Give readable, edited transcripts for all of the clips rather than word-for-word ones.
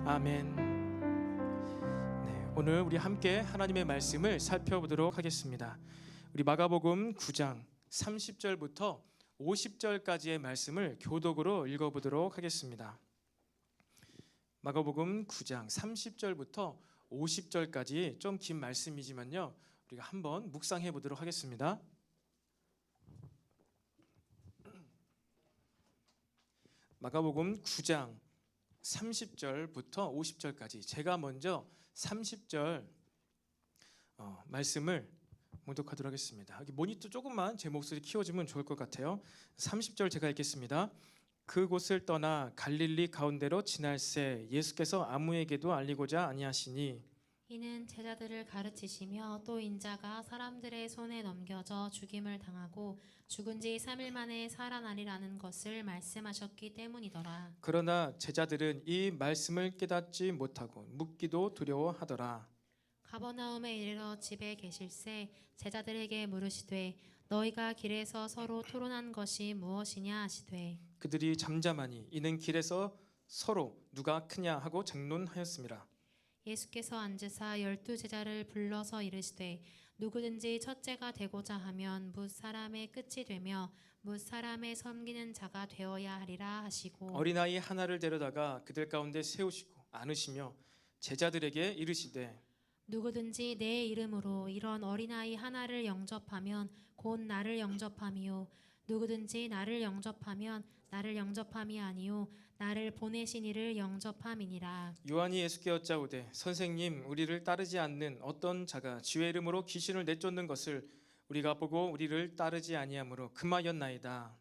아멘. 네, 오늘 우리 함께 하나님의 말씀을 살펴보도록 하겠습니다. 우리 마가복음 9장 30절부터 50절까지의 말씀을 교독으로 읽어보도록 하겠습니다. 마가복음 9장 30절부터 50절까지 좀 긴 말씀이지만요, 우리가 한번 묵상해 보도록 하겠습니다. 마가복음 9장 30절부터 50절까지 제가 먼저 30절 말씀을 봉독하도록 하겠습니다. 여기 모니터 조금만 제 목소리 키워주면 좋을 것 같아요. 30절 제가 읽겠습니다. 그곳을 떠나 갈릴리 가운데로 지날새 예수께서 아무에게도 알리고자 아니하시니 이는 제자들을 가르치시며 또 인자가 사람들의 손에 넘겨져 죽임을 당하고 죽은 지 3일 만에 살아나리라는 것을 말씀하셨기 때문이더라. 그러나 제자들은 이 말씀을 깨닫지 못하고 묻기도 두려워하더라. 가버나움에 이르러 집에 계실새 제자들에게 물으시되 너희가 길에서 서로 토론한 것이 무엇이냐 하시되 그들이 잠잠하니 이는 길에서 서로 누가 크냐 하고 장론하였습니다. 예수께서 앉으사 12 제자를 불러서 이르시되 누구든지 첫째가 되고자 하면 뭇 사람의 끝이 되며 뭇 사람의 섬기는 자가 되어야 하리라 하시고 어린아이 하나를 데려다가 그들 가운데 세우시고 안으시며 제자들에게 이르시되 누구든지 내 이름으로 이런 어린아이 하나를 영접하면 곧 나를 영접함이요 누구든지 나를 영접하면 나를 영접함이 아니요 나를 보내신 이를 영접함이니라. 요한이 예수께 여짜오되 선생님, 우리를 따르지 않는 어떤 자가 주의 이름으로 귀신을 내쫓는 것을 우리가 보고 우리를 따르지 아니하므로 금하였나이다.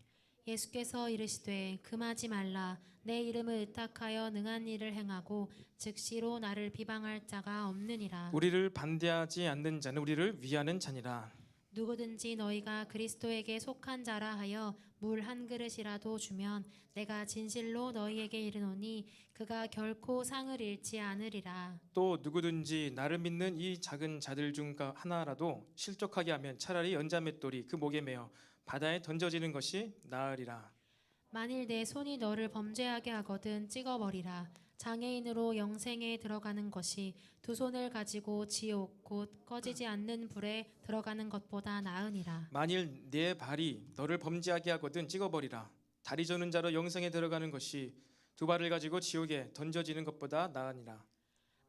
예수께서 이르시되 금하지 말라. 내 이름을 의탁하여 능한 일을 행하고 즉시로 나를 비방할 자가 없느니라. 우리를 반대하지 않는 자는 우리를 위하는 자니라. 누구든지 너희가 그리스도에게 속한 자라 하여 물 한 그릇이라도 주면 내가 진실로 너희에게 이르노니 그가 결코 상을 잃지 않으리라. 또 누구든지 나를 믿는 이 작은 자들 중 하나라도 실족하게 하면 차라리 연자맷돌이 그 목에 매어 바다에 던져지는 것이 나으리라. 만일 내 손이 너를 범죄하게 하거든 찍어버리라. 장애인으로 영생에 들어가는 것이 두 손을 가지고 지옥 곧 꺼지지 않는 불에 들어가는 것보다 나으니라. 만일 네 발이 너를 범죄하게 하거든 찍어버리라. 다리 저는 자로 영생에 들어가는 것이 두 발을 가지고 지옥에 던져지는 것보다 나으니라.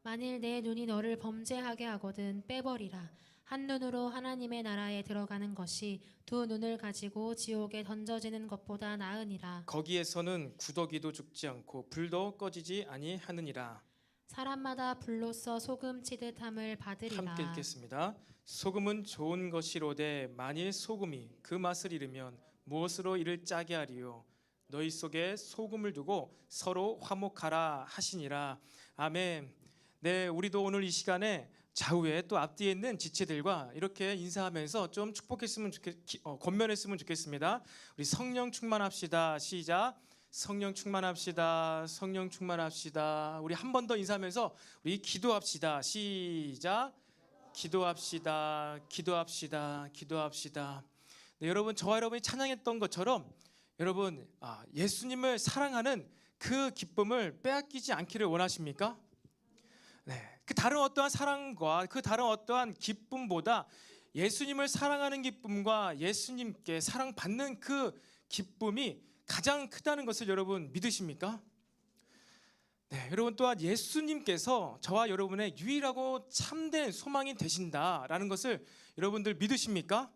만일 내 눈이 너를 범죄하게 하거든 빼버리라. 한 눈으로 하나님의 나라에 들어가는 것이 두 눈을 가지고 지옥에 던져지는 것보다 나으니라. 거기에서는 구더기도 죽지 않고 불도 꺼지지 아니하느니라. 사람마다 불로써 소금 치듯 함을 받으리라. 함께 읽겠습니다. 소금은 좋은 것이로되 만일 소금이 그 맛을 잃으면 무엇으로 이를 짜게 하리요. 너희 속에 소금을 두고 서로 화목하라 하시니라. 아멘. 네, 우리도 오늘 이 시간에 좌우에 또 앞뒤에 있는 지체들과 이렇게 인사하면서 좀 축복했으면 권면했으면 좋겠습니다. 우리 성령 충만합시다. 시작. 성령 충만합시다. 성령 충만합시다. 우리 한 번 더 인사하면서 우리 기도합시다. 시작. 기도합시다. 기도합시다. 기도합시다. 네, 여러분, 저와 여러분이 찬양했던 것처럼 여러분 예수님을 사랑하는 그 기쁨을 빼앗기지 않기를 원하십니까? 네, 그 다른 어떠한 사랑과 그 다른 어떠한 기쁨보다 예수님을 사랑하는 기쁨과 예수님께 사랑받는 그 기쁨이 가장 크다는 것을 여러분 믿으십니까? 네, 여러분 또한 예수님께서 저와 여러분의 유일하고 참된 소망이 되신다라는 것을 여러분들 믿으십니까?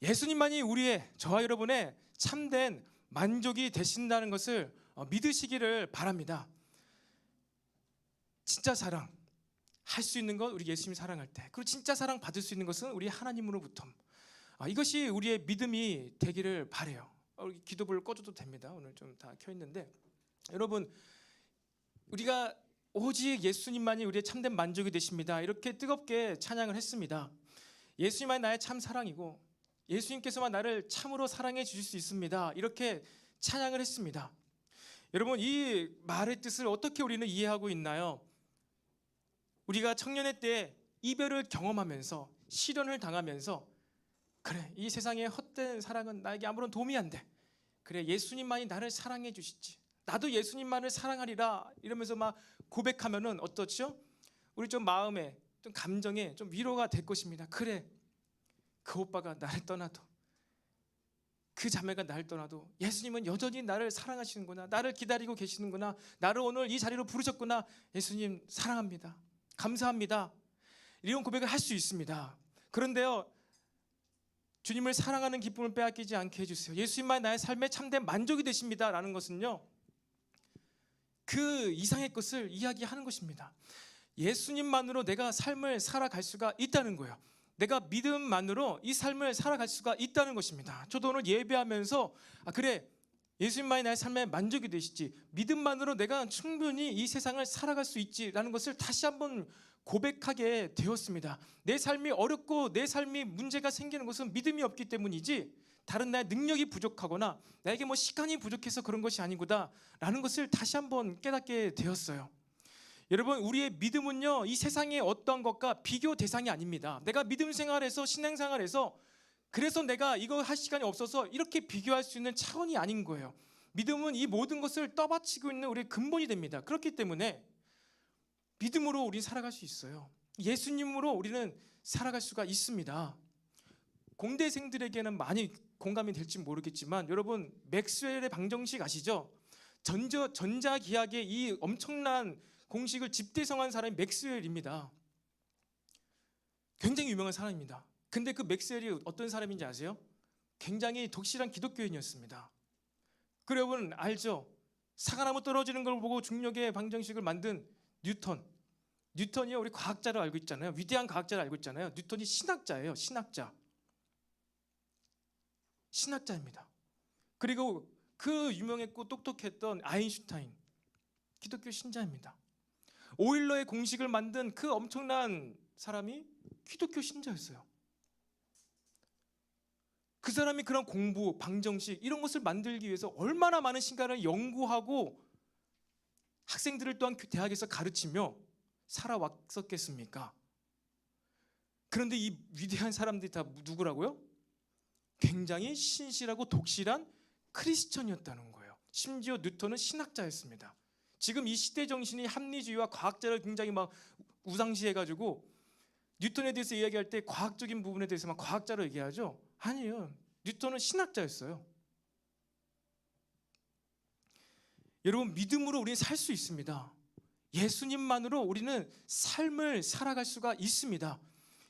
예수님만이 우리의 저와 여러분의 참된 만족이 되신다는 것을 믿으시기를 바랍니다. 진짜 사랑 할 수 있는 건 우리 예수님이 사랑할 때, 그리고 진짜 사랑 받을 수 있는 것은 우리 하나님으로부터. 이것이 우리의 믿음이 되기를 바래요. 기도불 꺼줘도 됩니다. 오늘 좀 다 켜 있는데 여러분, 우리가 오직 예수님만이 우리의 참된 만족이 되십니다. 이렇게 뜨겁게 찬양을 했습니다. 예수님만이 나의 참 사랑이고 예수님께서만 나를 참으로 사랑해 주실 수 있습니다. 이렇게 찬양을 했습니다. 여러분, 이 말의 뜻을 어떻게 우리는 이해하고 있나요? 우리가 청년의 때 이별을 경험하면서 시련을 당하면서 그래, 이 세상의 헛된 사랑은 나에게 아무런 도움이 안 돼. 그래, 예수님만이 나를 사랑해 주시지. 나도 예수님만을 사랑하리라 이러면서 막 고백하면은 어떻죠? 우리 좀 마음에 좀 감정에 좀 위로가 될 것입니다. 그래, 그 오빠가 나를 떠나도, 그 자매가 나를 떠나도 예수님은 여전히 나를 사랑하시는구나, 나를 기다리고 계시는구나, 나를 오늘 이 자리로 부르셨구나, 예수님 사랑합니다, 감사합니다, 이런 고백을 할 수 있습니다. 그런데요, 주님을 사랑하는 기쁨을 빼앗기지 않게 해주세요. 예수님만 나의 삶에 참된 만족이 되십니다 라는 것은요, 그 이상의 것을 이야기하는 것입니다. 예수님만으로 내가 삶을 살아갈 수가 있다는 거예요. 내가 믿음만으로 이 삶을 살아갈 수가 있다는 것입니다. 저도 오늘 예배하면서 그래, 예수님만이 나의 삶에 만족이 되시지, 믿음만으로 내가 충분히 이 세상을 살아갈 수 있지라는 것을 다시 한번 고백하게 되었습니다. 내 삶이 어렵고 내 삶이 문제가 생기는 것은 믿음이 없기 때문이지, 다른 나의 능력이 부족하거나 나에게 뭐 시간이 부족해서 그런 것이 아니구나라는 것을 다시 한번 깨닫게 되었어요. 여러분, 우리의 믿음은요, 이 세상의 어떠한 것과 비교 대상이 아닙니다. 내가 믿음 생활에서, 신앙 생활에서 그래서 내가 이거 할 시간이 없어서 이렇게 비교할 수 있는 차원이 아닌 거예요. 믿음은 이 모든 것을 떠받치고 있는 우리의 근본이 됩니다. 그렇기 때문에 믿음으로 우리는 살아갈 수 있어요. 예수님으로 우리는 살아갈 수가 있습니다. 공대생들에게는 많이 공감이 될지 모르겠지만, 여러분 맥스웰의 방정식 아시죠? 전자기하학의 이 엄청난 공식을 집대성한 사람이 맥스웰입니다. 굉장히 유명한 사람입니다. 근데 그 맥스웰이 어떤 사람인지 아세요? 굉장히 독실한 기독교인이었습니다. 그 여러분 알죠? 사과나무 떨어지는 걸 보고 중력의 방정식을 만든 뉴턴이요, 우리 과학자로 알고 있잖아요. 위대한 과학자로 알고 있잖아요. 뉴턴이 신학자예요. 신학자입니다. 그리고 그 유명했고 똑똑했던 아인슈타인, 기독교 신자입니다. 오일러의 공식을 만든 그 엄청난 사람이 기독교 신자였어요. 그 사람이 그런 공부, 방정식 이런 것을 만들기 위해서 얼마나 많은 시간을 연구하고 학생들을 또한 대학에서 가르치며 살아왔었겠습니까? 그런데 이 위대한 사람들이 다 누구라고요? 굉장히 신실하고 독실한 크리스천이었다는 거예요. 심지어 뉴턴은 신학자였습니다. 지금 이 시대 정신이 합리주의와 과학자를 굉장히 막 우상시해가지고 뉴턴에 대해서 이야기할 때 과학적인 부분에 대해서만 과학자로 얘기하죠. 아니에요. 뉴턴은 신학자였어요. 여러분, 믿음으로 우리는 살 수 있습니다. 예수님만으로 우리는 삶을 살아갈 수가 있습니다.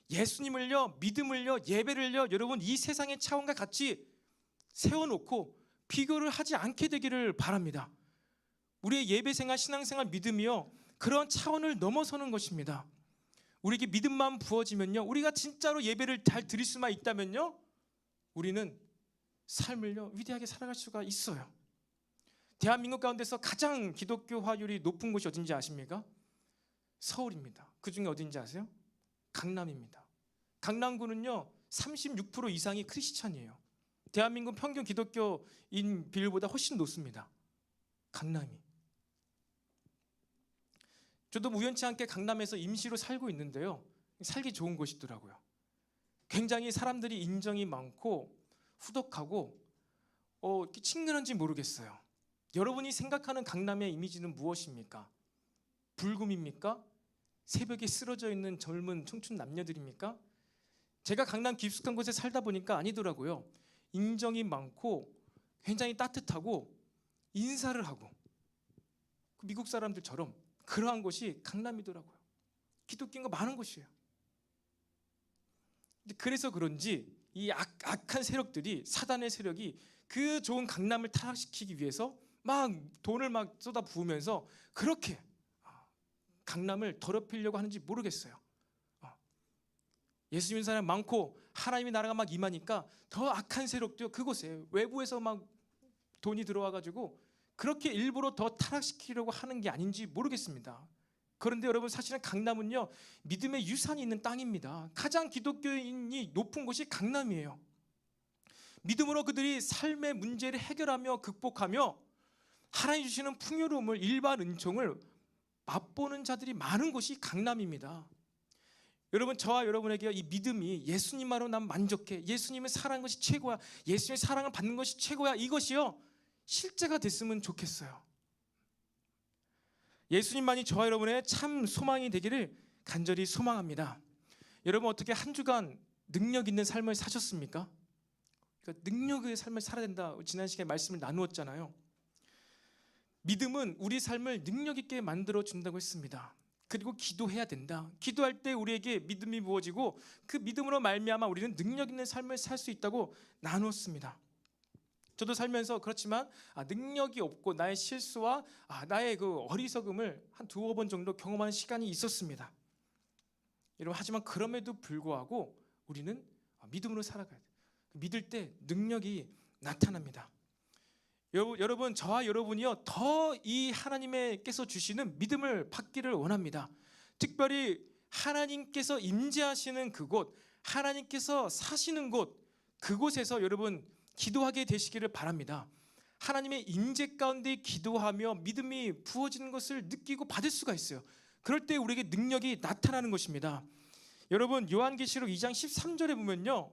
예수님을요, 믿음을요, 예배를요, 여러분 이 세상의 차원과 같이 세워놓고 비교를 하지 않게 되기를 바랍니다. 우리의 예배생활, 신앙생활, 믿음이요, 그런 차원을 넘어서는 것입니다. 우리에게 믿음만 부어지면요, 우리가 진짜로 예배를 잘 드릴 수만 있다면요, 우리는 삶을요 위대하게 살아갈 수가 있어요. 대한민국 가운데서 가장 기독교화율이 높은 곳이 어딘지 아십니까? 서울입니다. 그 중에 어딘지 아세요? 강남입니다. 강남구는요 36% 이상이 크리스찬이에요. 대한민국 평균 기독교인 비율보다 훨씬 높습니다. 강남이. 저도 우연치 않게 강남에서 임시로 살고 있는데요, 살기 좋은 곳이더라고요. 굉장히 사람들이 인정이 많고 후덕하고 친근한지 모르겠어요. 여러분이 생각하는 강남의 이미지는 무엇입니까? 불금입니까? 새벽에 쓰러져 있는 젊은 청춘 남녀들입니까? 제가 강남 깊숙한 곳에 살다 보니까 아니더라고요. 인정이 많고 굉장히 따뜻하고 인사를 하고 미국 사람들처럼 그러한 곳이 강남이더라고요. 기독교인가 많은 곳이에요. 그래서 그런지 이 악한 세력들이, 사단의 세력이 그 좋은 강남을 타락시키기 위해서 막 돈을 막 쏟아 부으면서 그렇게 강남을 더럽히려고 하는지 모르겠어요. 예수 믿는 사람 많고 하나님의 나라가 막 임하니까 더 악한 세력도 그곳에 외부에서 막 돈이 들어와가지고 그렇게 일부러 더 타락시키려고 하는 게 아닌지 모르겠습니다. 그런데 여러분, 사실은 강남은요 믿음의 유산이 있는 땅입니다. 가장 기독교인이 높은 곳이 강남이에요. 믿음으로 그들이 삶의 문제를 해결하며 극복하며 하나님 주시는 풍요로움을, 일반 은총을 맛보는 자들이 많은 곳이 강남입니다. 여러분, 저와 여러분에게 이 믿음이 예수님만으로 난 만족해, 예수님을 사랑하는 것이 최고야, 예수님의 사랑을 받는 것이 최고야, 이것이요 실제가 됐으면 좋겠어요. 예수님만이 저와 여러분의 참 소망이 되기를 간절히 소망합니다. 여러분 어떻게 한 주간 능력 있는 삶을 사셨습니까? 그러니까 능력의 삶을 살아야 된다. 지난 시간에 말씀을 나누었잖아요. 믿음은 우리 삶을 능력 있게 만들어 준다고 했습니다. 그리고 기도해야 된다. 기도할 때 우리에게 믿음이 부어지고 그 믿음으로 말미암아 우리는 능력 있는 삶을 살 수 있다고 나누었습니다. 저도 살면서 그렇지만 능력이 없고 나의 실수와 나의 그 어리석음을 한 두어 번 정도 경험하는 시간이 있었습니다. 여러분 하지만 그럼에도 불구하고 우리는 믿음으로 살아가야 돼요. 믿을 때 능력이 나타납니다. 여러분 저와 여러분이요 더 이 하나님께서 주시는 믿음을 받기를 원합니다. 특별히 하나님께서 임재하시는 그곳, 하나님께서 사시는 곳, 그곳에서 여러분 기도하게 되시기를 바랍니다. 하나님의 임재 가운데 기도하며 믿음이 부어지는 것을 느끼고 받을 수가 있어요. 그럴 때 우리에게 능력이 나타나는 것입니다. 여러분 요한계시록 2장 13절에 보면요,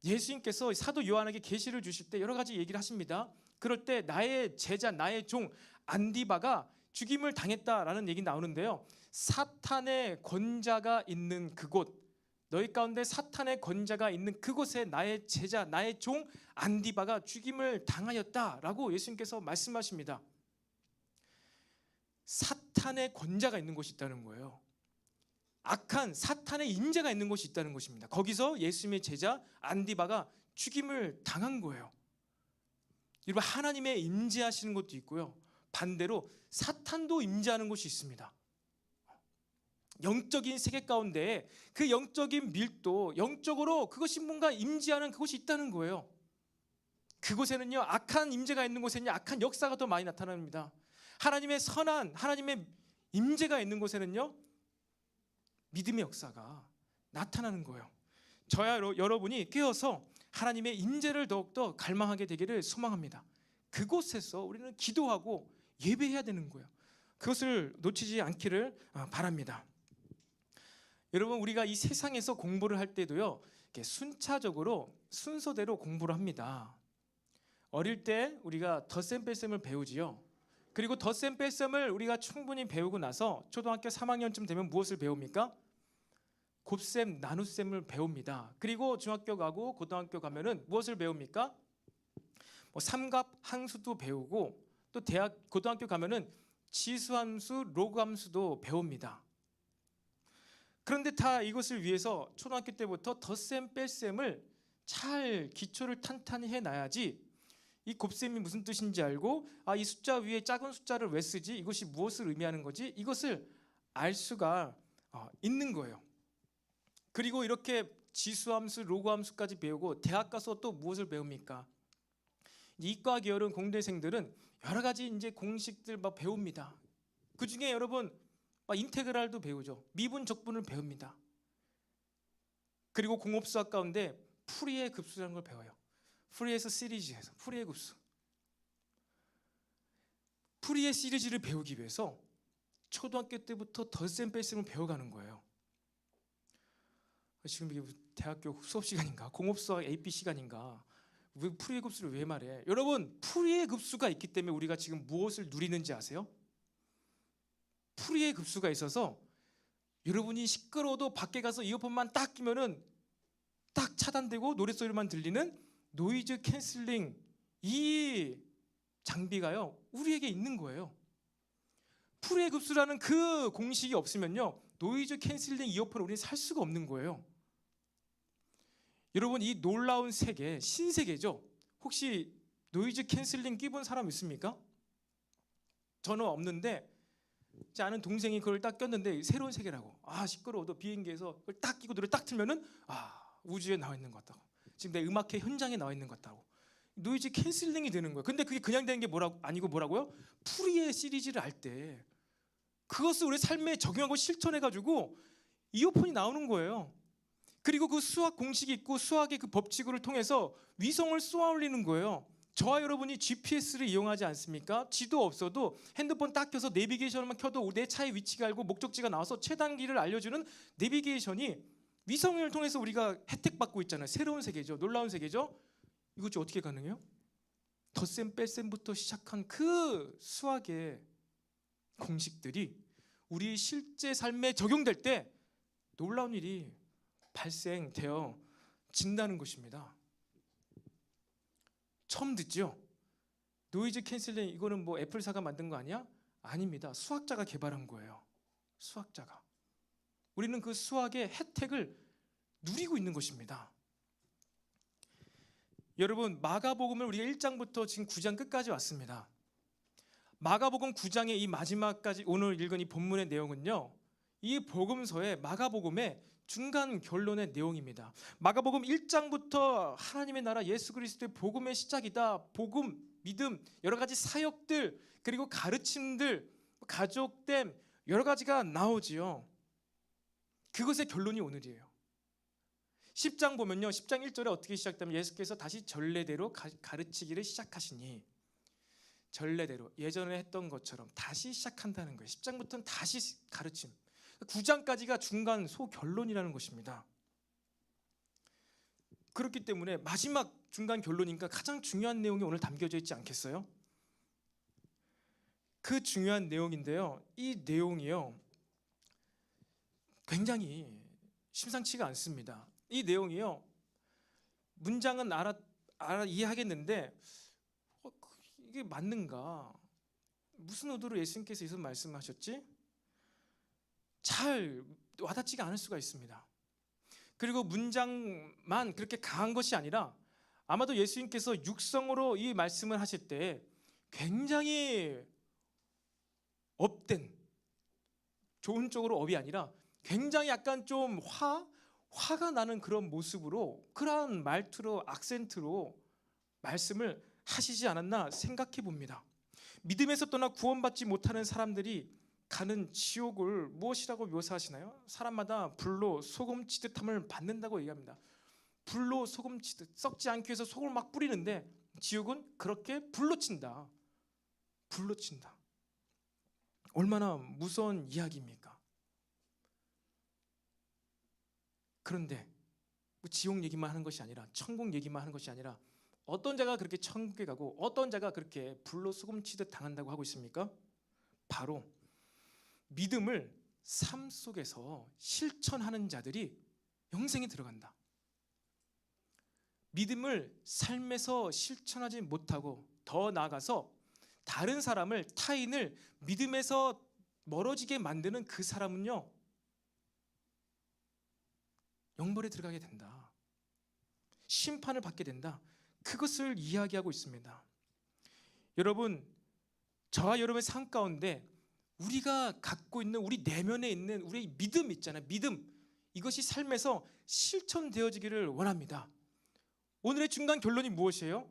예수님께서 사도 요한에게 계시를 주실 때 여러 가지 얘기를 하십니다. 그럴 때 나의 제자, 나의 종 안디바가 죽임을 당했다라는 얘기 나오는데요, 사탄의 권자가 있는 그곳, 너희 가운데 사탄의 권자가 있는 그곳에 나의 제자, 나의 종 안디바가 죽임을 당하였다라고 예수님께서 말씀하십니다. 사탄의 권자가 있는 곳이 있다는 거예요. 악한 사탄의 임재가 있는 곳이 있다는 것입니다. 거기서 예수님의 제자 안디바가 죽임을 당한 거예요. 여러분 하나님의 임재하시는 곳도 있고요, 반대로 사탄도 임재하는 곳이 있습니다. 영적인 세계 가운데 그 영적인 밀도, 영적으로 그것이 뭔가 임재하는 그곳이 있다는 거예요. 그곳에는요 악한 임재가 있는 곳에는 악한 역사가 더 많이 나타납니다. 하나님의 선한 하나님의 임재가 있는 곳에는요 믿음의 역사가 나타나는 거예요. 저야 여러분이 깨어서 하나님의 임재를 더욱더 갈망하게 되기를 소망합니다. 그곳에서 우리는 기도하고 예배해야 되는 거예요. 그것을 놓치지 않기를 바랍니다. 여러분 우리가 이 세상에서 공부를 할 때도요 이렇게 순차적으로 순서대로 공부를 합니다. 어릴 때 우리가 덧셈 뺄셈을 배우지요. 그리고 덧셈 뺄셈을 우리가 충분히 배우고 나서 초등학교 3학년쯤 되면 무엇을 배웁니까? 곱셈 나눗셈을 배웁니다. 그리고 중학교 가고 고등학교 가면은 무엇을 배웁니까? 삼각 항수도 배우고, 또 고등학교 가면은 지수함수, 로그함수도 배웁니다. 그런데 다 이것을 위해서 초등학교 때부터 덧셈 뺄셈을 잘 기초를 탄탄히 해놔야지 이 곱셈이 무슨 뜻인지 알고 이 숫자 위에 작은 숫자를 왜 쓰지? 이것이 무엇을 의미하는 거지? 이것을 알 수가 있는 거예요. 그리고 이렇게 지수함수, 로그함수까지 배우고 대학 가서 또 무엇을 배웁니까? 이과 계열은 공대생들은 여러 가지 이제 공식들 막 배웁니다. 그 중에 여러분 인테그랄도 배우죠. 미분 적분을 배웁니다. 그리고 공업수학 가운데 풀이의 급수라는 걸 배워요. 풀이에서 시리즈에서 풀이의 급수. 풀이의 시리즈를 배우기 위해서 초등학교 때부터 덧셈 뺄셈을 배워가는 거예요. 지금 이게 대학교 수업 시간인가? 공업수학 AP 시간인가? 왜 풀이의 급수를 왜 말해? 여러분 풀이의 급수가 있기 때문에 우리가 지금 무엇을 누리는지 아세요? 풀이의 급수가 있어서 여러분이 시끄러워도 밖에 가서 이어폰만 딱 끼면은 딱 차단되고 노랫소리만 들리는 노이즈 캔슬링, 이 장비가요 우리에게 있는 거예요. 풀이의 급수라는 그 공식이 없으면요 노이즈 캔슬링 이어폰을 우리는 살 수가 없는 거예요. 여러분 이 놀라운 세계, 신세계죠. 혹시 노이즈 캔슬링 끼본 사람 있습니까? 저는 없는데 제 아는 동생이 그걸 딱 꼈는데 새로운 세계라고. 시끄러워도 비행기에서 그걸 딱 끼고 노래 딱 틀면은 우주에 나와 있는 것 같다고. 지금 내 음악회 현장에 나와 있는 것 같다고. 노이즈 캔슬링이 되는 거예요. 근데 그게 그냥 되는 게 아니고 뭐라고요? 풀이의 시리즈를 알 때 그것을 우리 삶에 적용하고 실천해가지고 이어폰이 나오는 거예요. 그리고 그 수학 공식이 있고 수학의 그 법칙을 통해서 위성을 쏘아 올리는 거예요. 저와 여러분이 GPS를 이용하지 않습니까? 지도 없어도 핸드폰 딱 켜서 내비게이션만 켜도 내 차의 위치가 알고 목적지가 나와서 최단길을 알려주는 내비게이션이 위성을 통해서 우리가 혜택받고 있잖아요. 새로운 세계죠. 놀라운 세계죠. 이것이 어떻게 가능해요? 덧셈 뺄셈부터 시작한 그 수학의 공식들이 우리 실제 삶에 적용될 때 놀라운 일이 발생되어진다는 것입니다. 처음 듣죠? 노이즈 캔슬링, 이거는 뭐 애플사가 만든 거 아니야? 아닙니다. 수학자가 개발한 거예요. 수학자가. 우리는 그 수학의 혜택을 누리고 있는 것입니다. 여러분, 마가복음을 우리가 1장부터 지금 9장 끝까지 왔습니다. 마가복음 9장의 이 마지막까지 오늘 읽은 이 본문의 내용은요, 이 복음서의 마가복음의 중간 결론의 내용입니다. 마가복음 1장부터 하나님의 나라 예수 그리스도의 복음의 시작이다, 복음, 믿음, 여러 가지 사역들, 그리고 가르침들, 가족됨, 여러 가지가 나오지요. 그것의 결론이 오늘이에요. 10장 보면요, 10장 1절에 어떻게 시작되면 예수께서 다시 전례대로 가르치기를 시작하시니, 전례대로 예전에 했던 것처럼 다시 시작한다는 거예요. 10장부터는 다시 가르침, 9장까지가 중간 소결론이라는 것입니다. 그렇기 때문에 마지막 중간 결론이니까 가장 중요한 내용이 오늘 담겨져 있지 않겠어요? 그 중요한 내용인데요, 이 내용이요 굉장히 심상치가 않습니다. 이 내용이요, 문장은 이해하겠는데 이게 맞는가? 무슨 의도로 예수님께서 이런 말씀하셨지? 잘 와닿지가 않을 수가 있습니다. 그리고 문장만 그렇게 강한 것이 아니라 아마도 예수님께서 육성으로 이 말씀을 하실 때 굉장히 업된, 좋은 쪽으로 업이 아니라 굉장히 약간 좀 화가 나는 그런 모습으로, 그러한 말투로, 악센트로 말씀을 하시지 않았나 생각해 봅니다. 믿음에서 떠나 구원받지 못하는 사람들이 가는 지옥을 무엇이라고 묘사하시나요? 사람마다 불로 소금 치듯함을 받는다고 얘기합니다. 불로 소금 치듯, 썩지 않기 위해서 소금을 막 뿌리는데 지옥은 그렇게 불로 친다. 불로 친다. 얼마나 무서운 이야기입니까? 그런데 지옥 얘기만 하는 것이 아니라, 천국 얘기만 하는 것이 아니라, 어떤 자가 그렇게 천국에 가고 어떤 자가 그렇게 불로 소금 치듯 당한다고 하고 있습니까? 바로 믿음을 삶 속에서 실천하는 자들이 영생에 들어간다. 믿음을 삶에서 실천하지 못하고 더 나아가서 다른 사람을, 타인을 믿음에서 멀어지게 만드는 그 사람은요, 영벌에 들어가게 된다. 심판을 받게 된다. 그것을 이야기하고 있습니다. 여러분, 저와 여러분의 삶 가운데 우리가 갖고 있는, 우리 내면에 있는 우리의 믿음 있잖아요. 믿음, 이것이 삶에서 실천되어지기를 원합니다. 오늘의 중간 결론이 무엇이에요?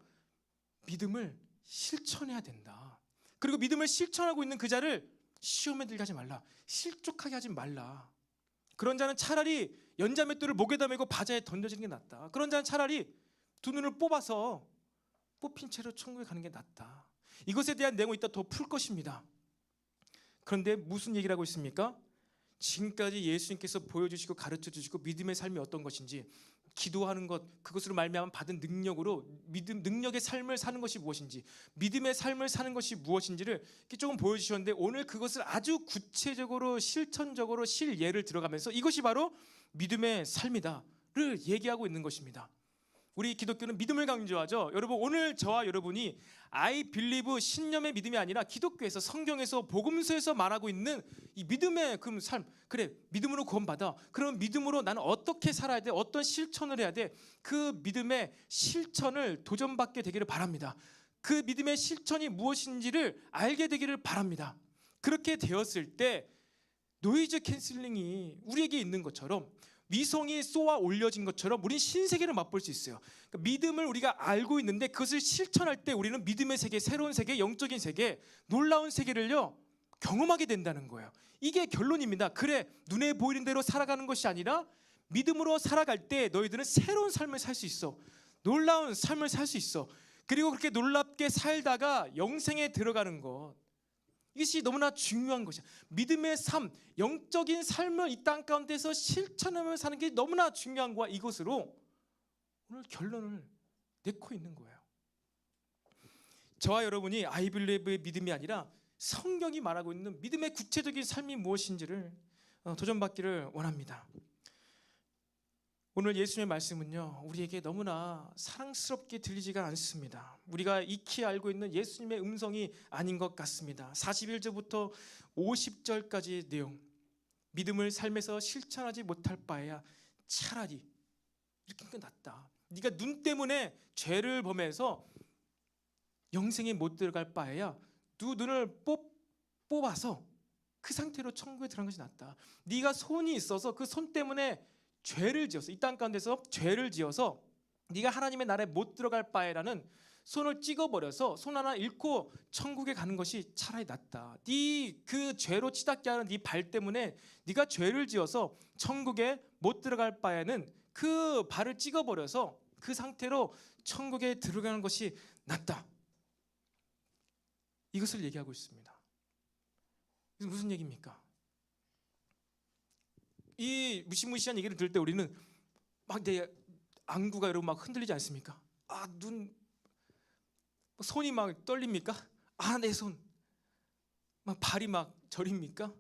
믿음을 실천해야 된다. 그리고 믿음을 실천하고 있는 그 자를 시험에 들게 하지 말라. 실족하게 하지 말라. 그런 자는 차라리 연자맷돌을 목에다 메고 바다에 던져지는 게 낫다. 그런 자는 차라리 두 눈을 뽑아서 뽑힌 채로 천국에 가는 게 낫다. 이것에 대한 내용이 이따 더 풀 것입니다. 그런데 무슨 얘기를 하고 있습니까? 지금까지 예수님께서 보여주시고 가르쳐주시고 믿음의 삶이 어떤 것인지, 기도하는 것, 그것으로 말미암아 받은 능력으로 능력의 삶을 사는 것이 무엇인지, 믿음의 삶을 사는 것이 무엇인지를 조금 보여주셨는데, 오늘 그것을 아주 구체적으로 실천적으로 실예를 들어가면서 이것이 바로 믿음의 삶이다를 얘기하고 있는 것입니다. 우리 기독교는 믿음을 강조하죠. 여러분, 오늘 저와 여러분이 I believe, 신념의 믿음이 아니라 기독교에서, 성경에서, 복음서에서 말하고 있는 이 믿음의 그 삶, 그래, 믿음으로 구원받아. 그럼 믿음으로 나는 어떻게 살아야 돼? 어떤 실천을 해야 돼? 그 믿음의 실천을 도전받게 되기를 바랍니다. 그 믿음의 실천이 무엇인지를 알게 되기를 바랍니다. 그렇게 되었을 때 노이즈 캔슬링이 우리에게 있는 것처럼, 위성이 쏘아 올려진 것처럼 우리는 신세계를 맛볼 수 있어요. 그러니까 믿음을 우리가 알고 있는데 그것을 실천할 때 우리는 믿음의 세계, 새로운 세계, 영적인 세계, 놀라운 세계를요 경험하게 된다는 거예요. 이게 결론입니다. 그래, 눈에 보이는 대로 살아가는 것이 아니라 믿음으로 살아갈 때 너희들은 새로운 삶을 살 수 있어. 놀라운 삶을 살 수 있어. 그리고 그렇게 놀랍게 살다가 영생에 들어가는 것, 이것이 너무나 중요한 것이야. 믿음의 삶, 영적인 삶을 이 땅 가운데서 실천하며 사는 게 너무나 중요한 거야. 이것으로 오늘 결론을 내고 있는 거예요. 저와 여러분이 I believe의 믿음이 아니라 성경이 말하고 있는 믿음의 구체적인 삶이 무엇인지를 도전받기를 원합니다. 오늘 예수님의 말씀은요, 우리에게 너무나 사랑스럽게 들리지가 않습니다. 우리가 익히 알고 있는 예수님의 음성이 아닌 것 같습니다. 41절부터 50절까지 내용, 믿음을 삶에서 실천하지 못할 바에야 차라리 이렇게 하는 게 낫다. 네가 눈 때문에 죄를 범해서 영생에 못 들어갈 바에야 두 눈을 뽑아서 그 상태로 천국에 들어간 것이 낫다. 네가 손이 있어서 그 손 때문에 죄를 지어서 이 땅 가운데서 죄를 지어서 네가 하나님의 나라에 못 들어갈 바에라는 손을 찍어버려서 손 하나 잃고 천국에 가는 것이 차라리 낫다. 네 그 죄로 치닫게 하는 네 발 때문에 네가 죄를 지어서 천국에 못 들어갈 바에는 그 발을 찍어버려서 그 상태로 천국에 들어가는 것이 낫다. 이것을 얘기하고 있습니다. 이게 무슨 얘기입니까? 이 무시무시한 얘기를 들을 때 우리는 막 내 안구가 여러분 막 흔들리지 않습니까? 손이 막 떨립니까? 내 손, 막 발이 막 저립니까?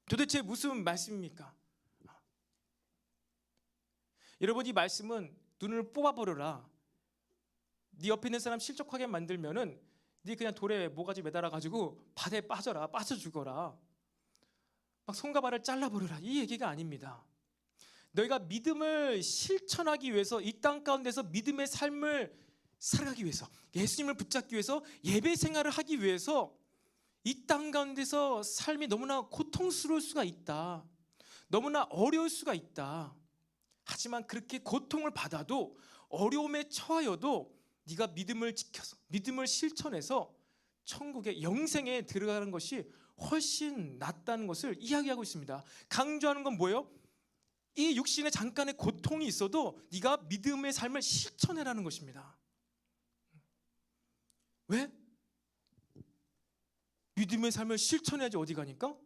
도대체 무슨 말씀입니까? 여러분, 이 말씀은 눈을 뽑아버려라. 네 옆에 있는 사람 실족하게 만들면은 네 그냥 돌에 모가지 매달아 가지고 바다에 빠져 죽어라. 막 손과 발을 잘라버려라. 이 얘기가 아닙니다. 너희가 믿음을 실천하기 위해서 이 땅 가운데서 믿음의 삶을 살아가기 위해서, 예수님을 붙잡기 위해서, 예배 생활을 하기 위해서 이 땅 가운데서 삶이 너무나 고통스러울 수가 있다. 너무나 어려울 수가 있다. 하지만 그렇게 고통을 받아도, 어려움에 처하여도 네가 믿음을 지켜서, 믿음을 실천해서 천국의 영생에 들어가는 것이 훨씬 낫다는 것을 이야기하고 있습니다. 강조하는 건 뭐예요? 이 육신에 잠깐의 고통이 있어도 네가 믿음의 삶을 실천해라는 것입니다. 왜? 믿음의 삶을 실천해야지 어디 가니까?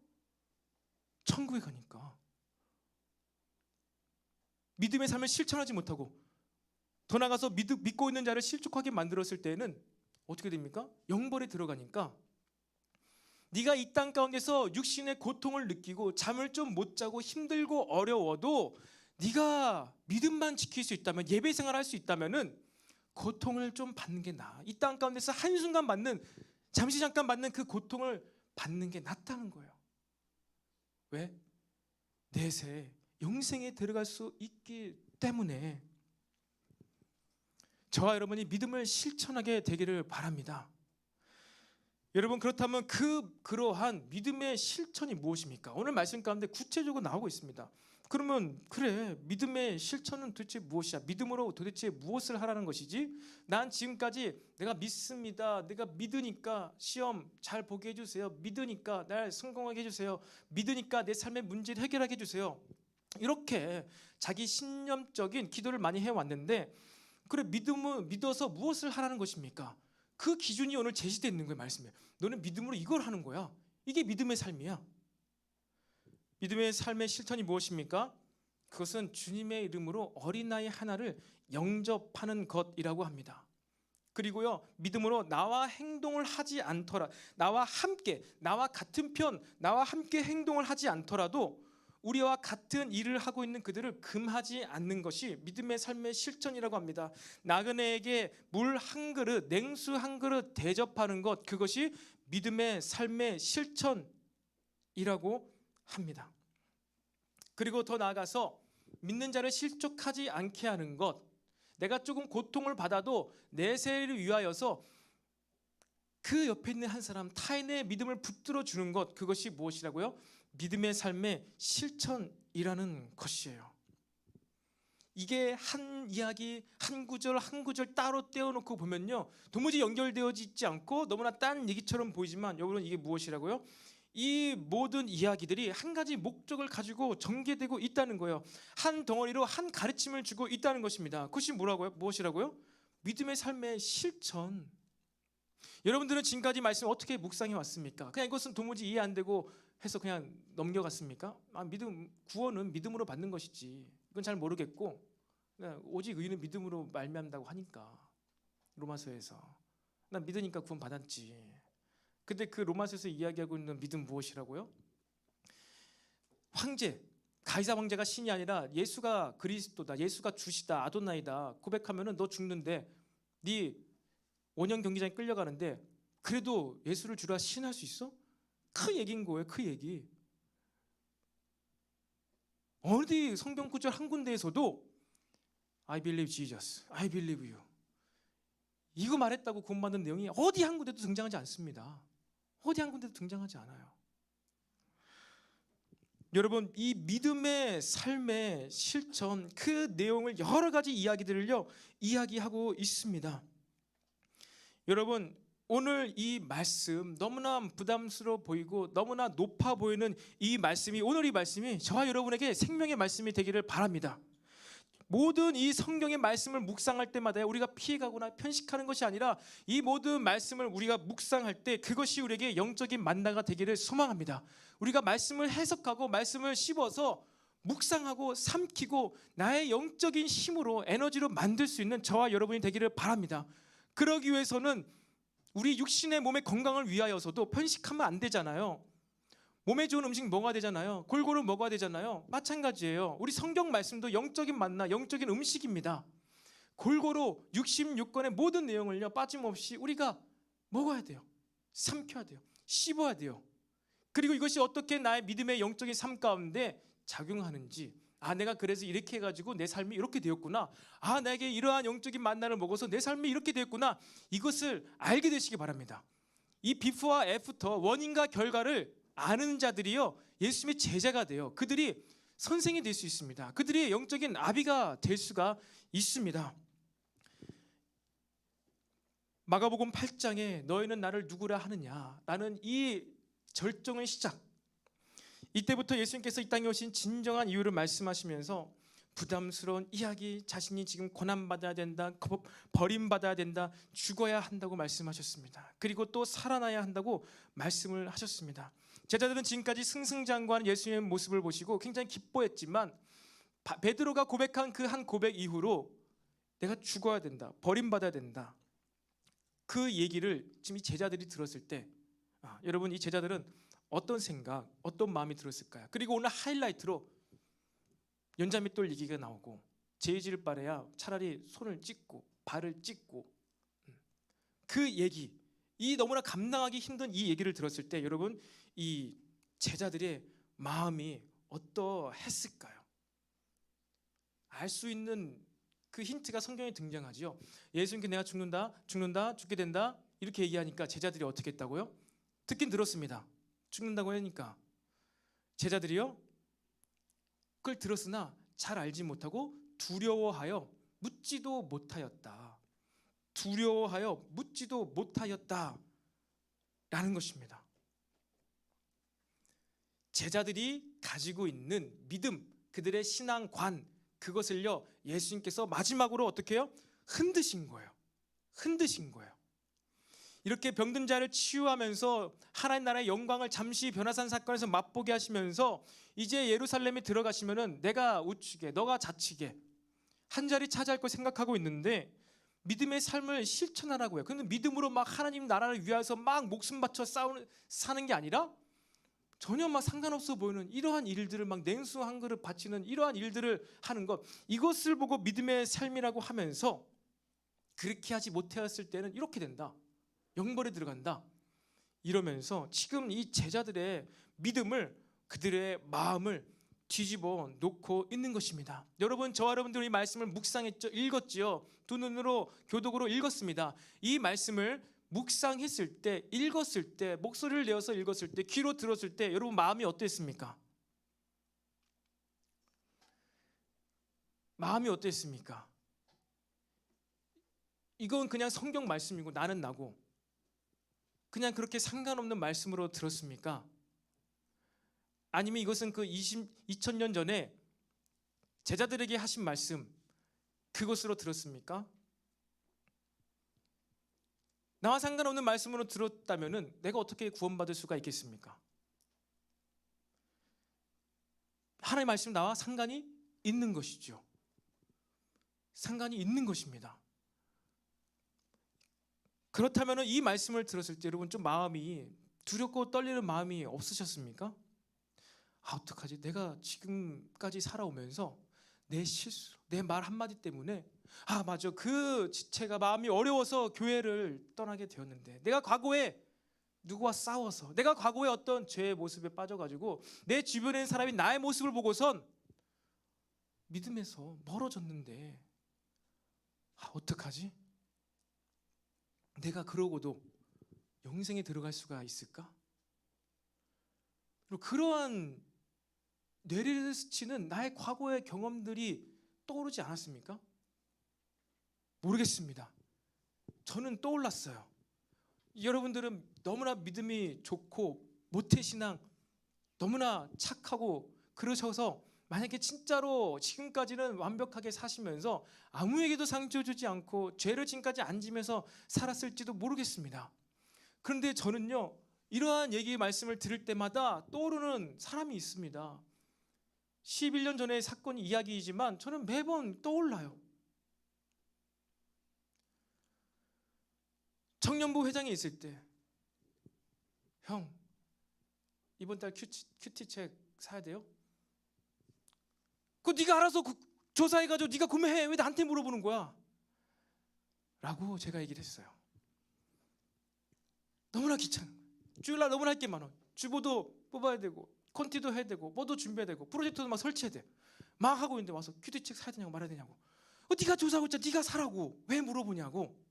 천국에 가니까. 믿음의 삶을 실천하지 못하고 더 나아가서 믿고 있는 자를 실족하게 만들었을 때는 어떻게 됩니까? 영벌에 들어가니까 네가 이 땅 가운데서 육신의 고통을 느끼고 잠을 좀 못 자고 힘들고 어려워도 네가 믿음만 지킬 수 있다면, 예배 생활할 수 있다면은 고통을 좀 받는 게 나아. 이 땅 가운데서 한순간 받는, 잠시 잠깐 받는 그 고통을 받는 게 낫다는 거예요. 왜? 내세 영생에 들어갈 수 있기 때문에. 저와 여러분이 믿음을 실천하게 되기를 바랍니다. 여러분, 그렇다면 그러한 믿음의 실천이 무엇입니까? 오늘 말씀 가운데 구체적으로 나오고 있습니다. 그러면 그래, 믿음의 실천은 도대체 무엇이야? 믿음으로 도대체 무엇을 하라는 것이지? 난 지금까지 내가 믿습니다. 내가 믿으니까 시험 잘 보게 해주세요. 믿으니까 날 성공하게 해주세요. 믿으니까 내 삶의 문제를 해결하게 해주세요. 이렇게 자기 신념적인 기도를 많이 해왔는데, 그래, 믿어서 무엇을 하라는 것입니까? 그 기준이 오늘 제시되어 있는 거예요. 말씀에 너는 믿음으로 이걸 하는 거야. 이게 믿음의 삶이야. 믿음의 삶의 실천이 무엇입니까? 그것은 주님의 이름으로 어린아이 하나를 영접하는 것이라고 합니다. 그리고요, 믿음으로 나와 행동을 하지 않더라, 나와 같은 편, 나와 함께 행동을 하지 않더라도 우리와 같은 일을 하고 있는 그들을 금하지 않는 것이 믿음의 삶의 실천이라고 합니다. 나그네에게 물 한 그릇, 냉수 한 그릇 대접하는 것, 그것이 믿음의 삶의 실천이라고 합니다. 그리고 더 나아가서 믿는 자를 실족하지 않게 하는 것, 내가 조금 고통을 받아도 내세를 위하여서 그 옆에 있는 한 사람, 타인의 믿음을 붙들어 주는 것, 그것이 무엇이라고요? 믿음의 삶의 실천이라는 것이에요. 이게 한 이야기, 한 구절 한 구절 따로 떼어놓고 보면요, 도무지 연결되어지지 않고 너무나 딴 얘기처럼 보이지만, 여러분, 이게 무엇이라고요? 이 모든 이야기들이 한 가지 목적을 가지고 전개되고 있다는 거예요. 한 덩어리로 한 가르침을 주고 있다는 것입니다. 그것이 무엇이라고요? 믿음의 삶의 실천. 여러분들은 지금까지 말씀 어떻게 묵상해 왔습니까? 그냥 이것은 도무지 이해 안 되고 해서 그냥 넘겨갔습니까? 구원은 믿음으로 받는 것이지, 이건 잘 모르겠고, 오직 의는 믿음으로 말미암다고 하니까, 로마서에서 난 믿으니까 구원 받았지, 근데 그 로마서에서 이야기하고 있는 믿음 무엇이라고요? 황제, 가이사 황제가 신이 아니라 예수가 그리스도다, 예수가 주시다, 아도나이다 고백하면은 너 죽는데, 네 원형 경기장에 끌려가는데 그래도 예수를 주라 신할 수 있어? 그 얘기인 거예요. 그 얘기. 어디 성경 구절 한 군데에서도 I believe Jesus, I believe you 이거 말했다고 구원받는 내용이 어디 한 군데도 등장하지 않습니다. 어디 한 군데도 등장하지 않아요. 여러분, 이 믿음의 삶의 실천, 그 내용을 여러 가지 이야기들을요 이야기하고 있습니다. 여러분, 오늘 이 말씀 너무나 부담스러워 보이고 너무나 높아 보이는 이 말씀이, 오늘 이 말씀이 저와 여러분에게 생명의 말씀이 되기를 바랍니다. 모든 이 성경의 말씀을 묵상할 때마다 우리가 피해가거나 편식하는 것이 아니라 이 모든 말씀을 우리가 묵상할 때 그것이 우리에게 영적인 만나가 되기를 소망합니다. 우리가 말씀을 해석하고 말씀을 씹어서 묵상하고 삼키고 나의 영적인 힘으로, 에너지로 만들 수 있는 저와 여러분이 되기를 바랍니다. 그러기 위해서는 우리 육신의 몸의 건강을 위하여서도 편식하면 안 되잖아요. 몸에 좋은 음식 먹어야 되잖아요. 골고루 먹어야 되잖아요. 마찬가지예요. 우리 성경 말씀도 영적인 만나, 영적인 음식입니다. 골고루 66권의 모든 내용을요 빠짐없이 우리가 먹어야 돼요. 삼켜야 돼요. 씹어야 돼요. 그리고 이것이 어떻게 나의 믿음의 영적인 삶 가운데 작용하는지, 아, 내가 그래서 이렇게 해가지고 내 삶이 이렇게 되었구나, 아, 내게 이러한 영적인 만나를 먹어서 내 삶이 이렇게 되었구나, 이것을 알게 되시기 바랍니다. 이 비포와 애프터, 원인과 결과를 아는 자들이요 예수님의 제자가 돼요. 그들이 선생이 될 수 있습니다. 그들이 영적인 아비가 될 수가 있습니다. 마가복음 8장에 너희는 나를 누구라 하느냐 라는 이 절정의 시작, 이때부터 예수님께서 이 땅에 오신 진정한 이유를 말씀하시면서 부담스러운 이야기, 자신이 지금 고난받아야 된다, 버림받아야 된다, 죽어야 한다고 말씀하셨습니다. 그리고 또 살아나야 한다고 말씀을 하셨습니다. 제자들은 지금까지 승승장구한 예수님의 모습을 보시고 굉장히 기뻐했지만 베드로가 고백한 그 한 고백 이후로 내가 죽어야 된다, 버림받아야 된다, 그 얘기를 지금 이 제자들이 들었을 때, 여러분, 이 제자들은 어떤 생각, 어떤 마음이 들었을까요? 그리고 오늘 하이라이트로 연자맷돌 얘기가 나오고, 죄질 바래야 차라리 손을 찢고 발을 찢고, 그 얘기, 이 너무나 감당하기 힘든 이 얘기를 들었을 때 여러분, 이 제자들의 마음이 어떠했을까요? 알 수 있는 그 힌트가 성경에 등장하죠. 예수님께 내가 죽는다, 죽게 된다 이렇게 얘기하니까 제자들이 어떻게 했다고요? 듣긴 들었습니다. 죽는다고 하니까 제자들이요 그걸 들었으나 잘 알지 못하고 두려워하여 묻지도 못하였다. 두려워하여 묻지도 못하였다 라는 것입니다. 제자들이 가지고 있는 믿음, 그들의 신앙관, 그것을요 예수님께서 마지막으로 어떻게 해요? 흔드신 거예요. 흔드신 거예요. 이렇게 병든 자를 치유하면서 하나님 나라의 영광을 잠시 변화산 사건에서 맛보게 하시면서 이제 예루살렘에 들어가시면은 내가 우측에 너가 좌측에 한 자리 차지할 걸 생각하고 있는데 믿음의 삶을 실천하라고요. 그런데 믿음으로 막 하나님 나라를 위해서 막 목숨 바쳐 사는 게 아니라 전혀 막 상관없어 보이는 이러한 일들을 막 냉수 한 그릇 바치는 이러한 일들을 하는 것, 이것을 보고 믿음의 삶이라고 하면서 그렇게 하지 못하였을 때는 이렇게 된다, 영벌에 들어간다 이러면서 지금 이 제자들의 믿음을, 그들의 마음을 뒤집어 놓고 있는 것입니다. 여러분, 저와 여러분들이 이 말씀을 묵상했죠, 읽었지요. 두 눈으로 교독으로 읽었습니다. 이 말씀을 묵상했을 때, 읽었을 때, 목소리를 내어서 읽었을 때, 귀로 들었을 때 여러분 마음이 어땠습니까? 마음이 어땠습니까? 이건 그냥 성경 말씀이고 나는 나고 그냥 그렇게 상관없는 말씀으로 들었습니까? 아니면 이것은 그 2000년 전에 제자들에게 하신 말씀, 그것으로 들었습니까? 나와 상관없는 말씀으로 들었다면 내가 어떻게 구원받을 수가 있겠습니까? 하나님의 말씀 나와 상관이 있는 것이죠. 상관이 있는 것입니다. 그렇다면 이 말씀을 들었을 때 여러분 좀 마음이 두렵고 떨리는 마음이 없으셨습니까? 어떡하지? 내가 지금까지 살아오면서 내 실수, 내 말 한마디 때문에 맞아, 그 지체가 마음이 어려워서 교회를 떠나게 되었는데, 내가 과거에 누구와 싸워서, 내가 과거에 어떤 죄의 모습에 빠져가지고 내 주변에 있는 사람이 나의 모습을 보고선 믿음에서 멀어졌는데 어떡하지? 내가 그러고도 영생에 들어갈 수가 있을까? 그리고 그러한 뇌리를 스치는 나의 과거의 경험들이 떠오르지 않았습니까? 모르겠습니다. 저는 떠올랐어요. 여러분들은 너무나 믿음이 좋고 모태신앙, 너무나 착하고 그러셔서 만약에 진짜로 지금까지는 완벽하게 사시면서 아무에게도 상처 주지 않고 죄를 지금까지 안 지면서 살았을지도 모르겠습니다. 그런데 저는요, 이러한 얘기 말씀을 들을 때마다 떠오르는 사람이 있습니다. 11년 전의 사건 이야기이지만 저는 매번 떠올라요. 청년부 회장에 있을 때, 형, 이번 달 큐티책 사야 돼요? 그거 네가 알아서 조사해가지고 네가 구매해. 왜 나한테 물어보는 거야? 라고 제가 얘기를 했어요. 너무나 귀찮은 거예요. 주일날 너무나 할 게 많아. 주보도 뽑아야 되고 콘티도 해야 되고 뭐도 준비해야 되고 프로젝트도 막 설치해야 돼. 막 하고 있는데 와서 큐티책 사야 되냐고 말아야 되냐고. 네가 조사하고 있잖아. 네가 사라고. 왜 물어보냐고.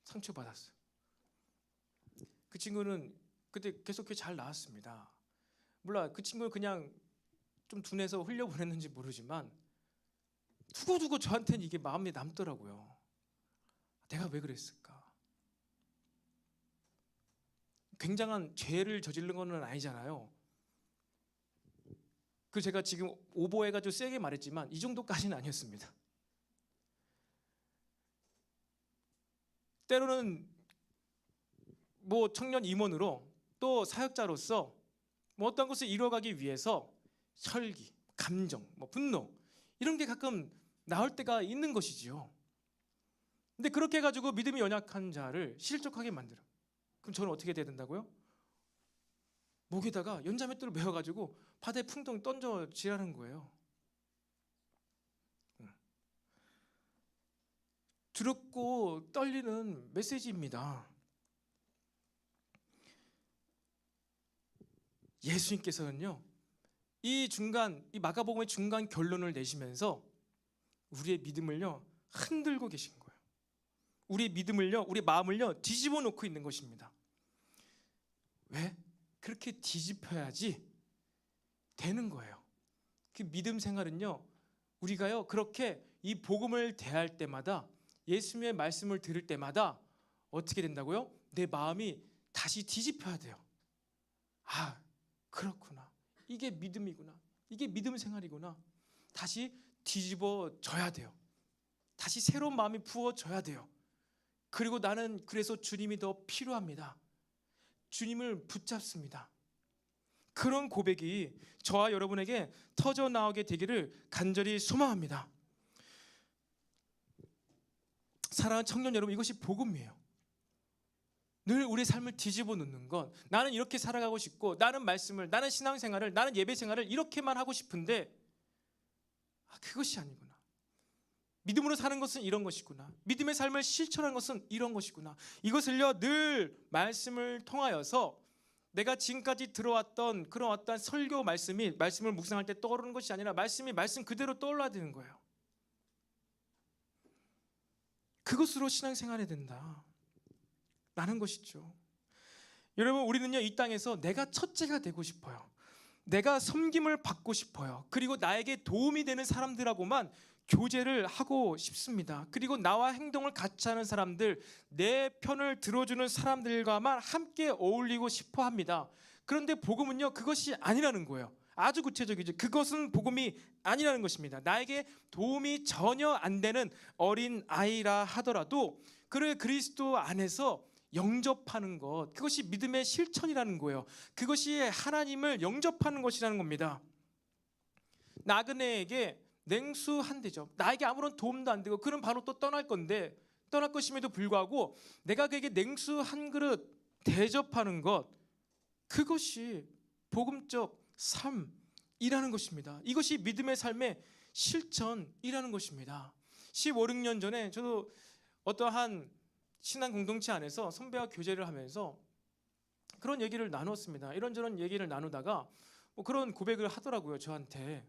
상처받았어요. 그 친구는 그때 계속 잘 나왔습니다. 몰라, 그 친구는 그냥 좀 둔해서 흘려보냈는지 모르지만 두고두고 저한테는 이게 마음에 남더라고요. 내가 왜 그랬을까? 굉장한 죄를 저지른 건 아니잖아요. 그 제가 지금 오버해가지고 세게 말했지만 이 정도까지는 아니었습니다. 때로는 뭐 청년 임원으로 또 사역자로서 뭐 어떤 것을 이뤄가기 위해서 혈기, 감정, 뭐 분노 이런 게 가끔 나올 때가 있는 것이지요. 근데 그렇게 해가지고 믿음이 연약한 자를 실족하게 만들어. 그럼 저는 어떻게 돼야 된다고요? 목에다가 연자맷돌을 메어가지고 바다에 풍덩 던져지라는 거예요. 두렵고 떨리는 메시지입니다. 예수님께서는요, 이 마가복음의 중간 결론을 내시면서 우리의 믿음을요 흔들고 계신 거예요. 우리의 믿음을요, 우리 마음을요 뒤집어 놓고 있는 것입니다. 왜? 그렇게 뒤집혀야지 되는 거예요. 그 믿음 생활은요, 우리가요 그렇게 이 복음을 대할 때마다, 예수님의 말씀을 들을 때마다 어떻게 된다고요? 내 마음이 다시 뒤집혀야 돼요. 그렇구나. 이게 믿음이구나. 이게 믿음 생활이구나. 다시 뒤집어져야 돼요. 다시 새로운 마음이 부어져야 돼요. 그리고 나는 그래서 주님이 더 필요합니다. 주님을 붙잡습니다. 그런 고백이 저와 여러분에게 터져 나오게 되기를 간절히 소망합니다. 사랑하는 청년 여러분, 이것이 복음이에요. 늘 우리 삶을 뒤집어 놓는 건, 나는 이렇게 살아가고 싶고, 나는 말씀을, 나는 신앙생활을, 나는 예배생활을 이렇게만 하고 싶은데 그것이 아니구나. 믿음으로 사는 것은 이런 것이구나. 믿음의 삶을 실천하는 것은 이런 것이구나. 이것을요 늘 말씀을 통하여서 내가 지금까지 들어왔던 그런 어떤 설교 말씀을 묵상할 때 떠오르는 것이 아니라 말씀이 말씀 그대로 떠올라야 되는 거예요. 그것으로 신앙생활해야 된다 라는 것이죠. 여러분, 우리는요 이 땅에서 내가 첫째가 되고 싶어요. 내가 섬김을 받고 싶어요. 그리고 나에게 도움이 되는 사람들하고만 교제를 하고 싶습니다. 그리고 나와 행동을 같이 하는 사람들, 내 편을 들어주는 사람들과만 함께 어울리고 싶어 합니다. 그런데 복음은요 그것이 아니라는 거예요. 아주 구체적이죠. 그것은 복음이 아니라는 것입니다. 나에게 도움이 전혀 안 되는 어린 아이라 하더라도 그를 그리스도 안에서 영접하는 것, 그것이 믿음의 실천이라는 거예요. 그것이 하나님을 영접하는 것이라는 겁니다. 나그네에게 냉수 한 대접, 나에게 아무런 도움도 안 되고 그는 바로 또 떠날 건데 떠날 것임에도 불구하고 내가 그에게 냉수 한 그릇 대접하는 것, 그것이 복음적 삶이라는 것입니다. 이것이 믿음의 삶의 실천이라는 것입니다. 15, 16년 전에 저도 어떠한 신앙 공동체 안에서 선배와 교제를 하면서 그런 얘기를 나눴습니다. 이런저런 얘기를 나누다가 뭐 그런 고백을 하더라고요. 저한테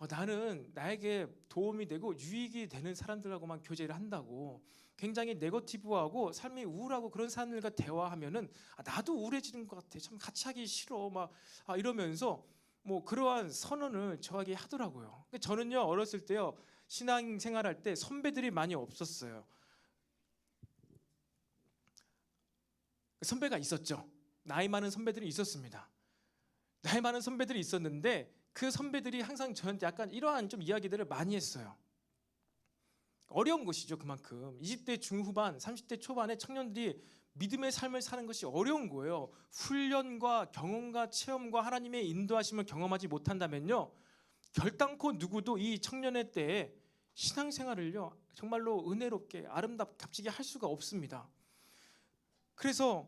나는 나에게 도움이 되고 유익이 되는 사람들하고만 교제를 한다고, 굉장히 네거티브하고 삶이 우울하고 그런 사람들과 대화하면은 나도 우울해지는 것 같아, 참 같이 하기 싫어 막 이러면서 뭐 그러한 선언을 저에게 하더라고요. 저는요 어렸을 때요 신앙생활할 때 선배들이 많이 없었어요. 선배가 있었죠. 나이 많은 선배들이 있었습니다. 나이 많은 선배들이 있었는데 그 선배들이 항상 저한테 약간 이러한 좀 이야기들을 많이 했어요. 어려운 것이죠. 그만큼 20대 중후반 30대 초반의 청년들이 믿음의 삶을 사는 것이 어려운 거예요. 훈련과 경험과 체험과 하나님의 인도하심을 경험하지 못한다면요 결단코 누구도 이 청년의 때에 신앙생활을요 정말로 은혜롭게 아름답게 값지게 할 수가 없습니다. 그래서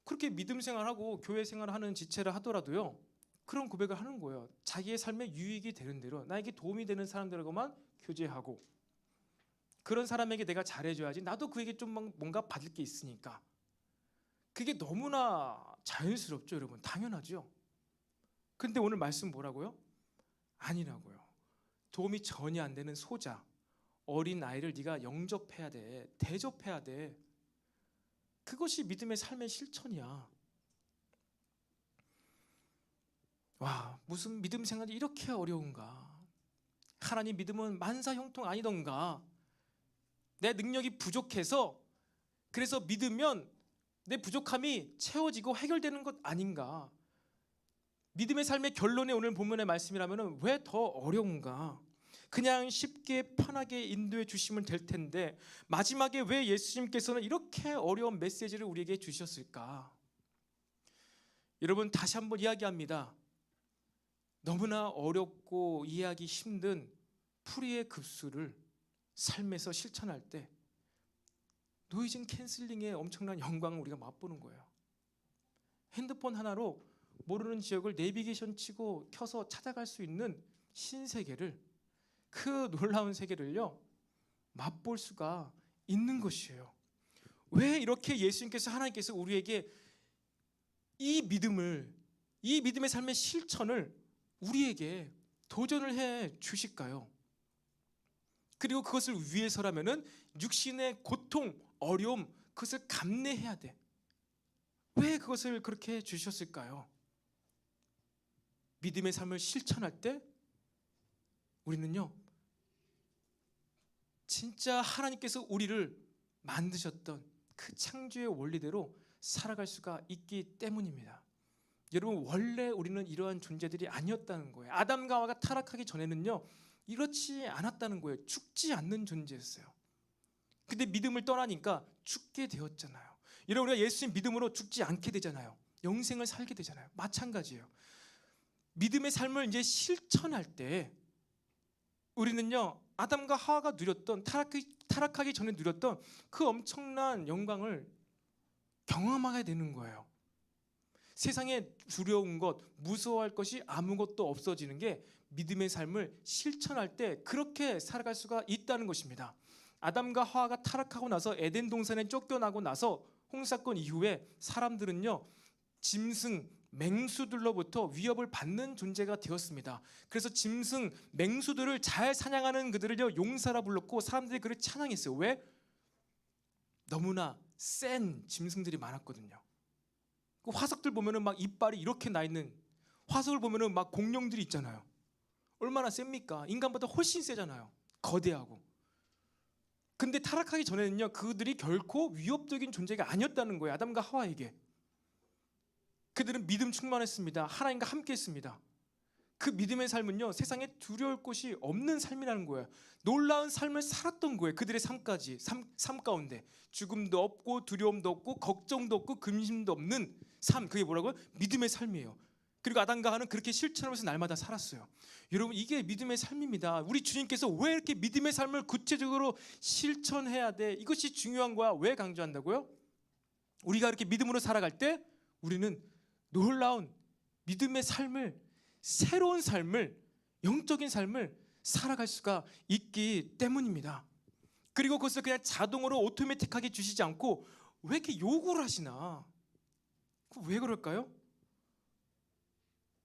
그렇게 믿음 생활하고 교회 생활하는 지체를 하더라도요 그런 고백을 하는 거예요. 자기의 삶에 유익이 되는 대로 나에게 도움이 되는 사람들하고만 교제하고, 그런 사람에게 내가 잘해줘야지 나도 그에게 좀 뭔가 받을 게 있으니까. 그게 너무나 자연스럽죠, 여러분. 당연하죠. 근데 오늘 말씀 뭐라고요? 아니라고요. 도움이 전혀 안 되는 소자, 어린 아이를 네가 영접해야 돼, 대접해야 돼. 그것이 믿음의 삶의 실천이야. 와, 무슨 믿음 생활이 이렇게 어려운가? 하나님 믿음은 만사형통 아니던가? 내 능력이 부족해서 그래서 믿으면 내 부족함이 채워지고 해결되는 것 아닌가? 믿음의 삶의 결론이 오늘 본문의 말씀이라면 왜 더 어려운가? 그냥 쉽게 편하게 인도해 주시면 될 텐데 마지막에 왜 예수님께서는 이렇게 어려운 메시지를 우리에게 주셨을까? 여러분, 다시 한번 이야기합니다. 너무나 어렵고 이해하기 힘든 풀이의 급수를 삶에서 실천할 때 노이즈 캔슬링의 엄청난 영광을 우리가 맛보는 거예요. 핸드폰 하나로 모르는 지역을 내비게이션 치고 켜서 찾아갈 수 있는 신세계를, 그 놀라운 세계를요 맛볼 수가 있는 것이에요. 왜 이렇게 예수님께서, 하나님께서 우리에게 이 믿음의 삶의 실천을 우리에게 도전을 해 주실까요? 그리고 그것을 위해서라면은 육신의 고통, 어려움, 그것을 감내해야 돼. 왜 그것을 그렇게 해 주셨을까요? 믿음의 삶을 실천할 때 우리는요 진짜 하나님께서 우리를 만드셨던 그 창조의 원리대로 살아갈 수가 있기 때문입니다. 여러분, 원래 우리는 이러한 존재들이 아니었다는 거예요. 아담과 하와가 타락하기 전에는요 이렇지 않았다는 거예요. 죽지 않는 존재였어요. 근데 믿음을 떠나니까 죽게 되었잖아요. 여러분, 우리가 예수님 믿음으로 죽지 않게 되잖아요. 영생을 살게 되잖아요. 마찬가지예요. 믿음의 삶을 이제 실천할 때 우리는요 아담과 하와가 누렸던, 타락하기 전에 누렸던 그 엄청난 영광을 경험하게 되는 거예요. 세상에 두려운 것, 무서워할 것이 아무것도 없어지는 게 믿음의 삶을 실천할 때 그렇게 살아갈 수가 있다는 것입니다. 아담과 하와가 타락하고 나서 에덴 동산에 쫓겨나고 나서 홍수사건 이후에 사람들은요 짐승, 맹수들로부터 위협을 받는 존재가 되었습니다. 그래서 짐승, 맹수들을 잘 사냥하는 그들을요 용사라 불렀고 사람들이 그를 찬양했어요. 왜? 너무나 센 짐승들이 많았거든요. 그 화석들 보면은 막 이빨이 이렇게 나 있는 화석을 보면은 막 공룡들이 있잖아요. 얼마나 셉니까? 인간보다 훨씬 세잖아요. 거대하고. 근데 타락하기 전에는요 그들이 결코 위협적인 존재가 아니었다는 거예요. 아담과 하와에게. 그들은 믿음 충만했습니다. 하나님과 함께 했습니다. 그 믿음의 삶은요 세상에 두려울 곳이 없는 삶이라는 거예요. 놀라운 삶을 살았던 거예요. 그들의 삶까지, 삶 가운데 죽음도 없고 두려움도 없고 걱정도 없고 근심도 없는 삶, 그게 뭐라고요? 믿음의 삶이에요. 그리고 아담과 하와는 그렇게 실천하면서 날마다 살았어요. 여러분, 이게 믿음의 삶입니다. 우리 주님께서 왜 이렇게 믿음의 삶을 구체적으로 실천해야 돼? 이것이 중요한 거야. 왜 강조한다고요? 우리가 이렇게 믿음으로 살아갈 때 우리는 놀라운 믿음의 삶을, 새로운 삶을, 영적인 삶을 살아갈 수가 있기 때문입니다. 그리고 그것을 그냥 자동으로 오토매틱하게 주시지 않고 왜 이렇게 요구를 하시나? 왜 그럴까요?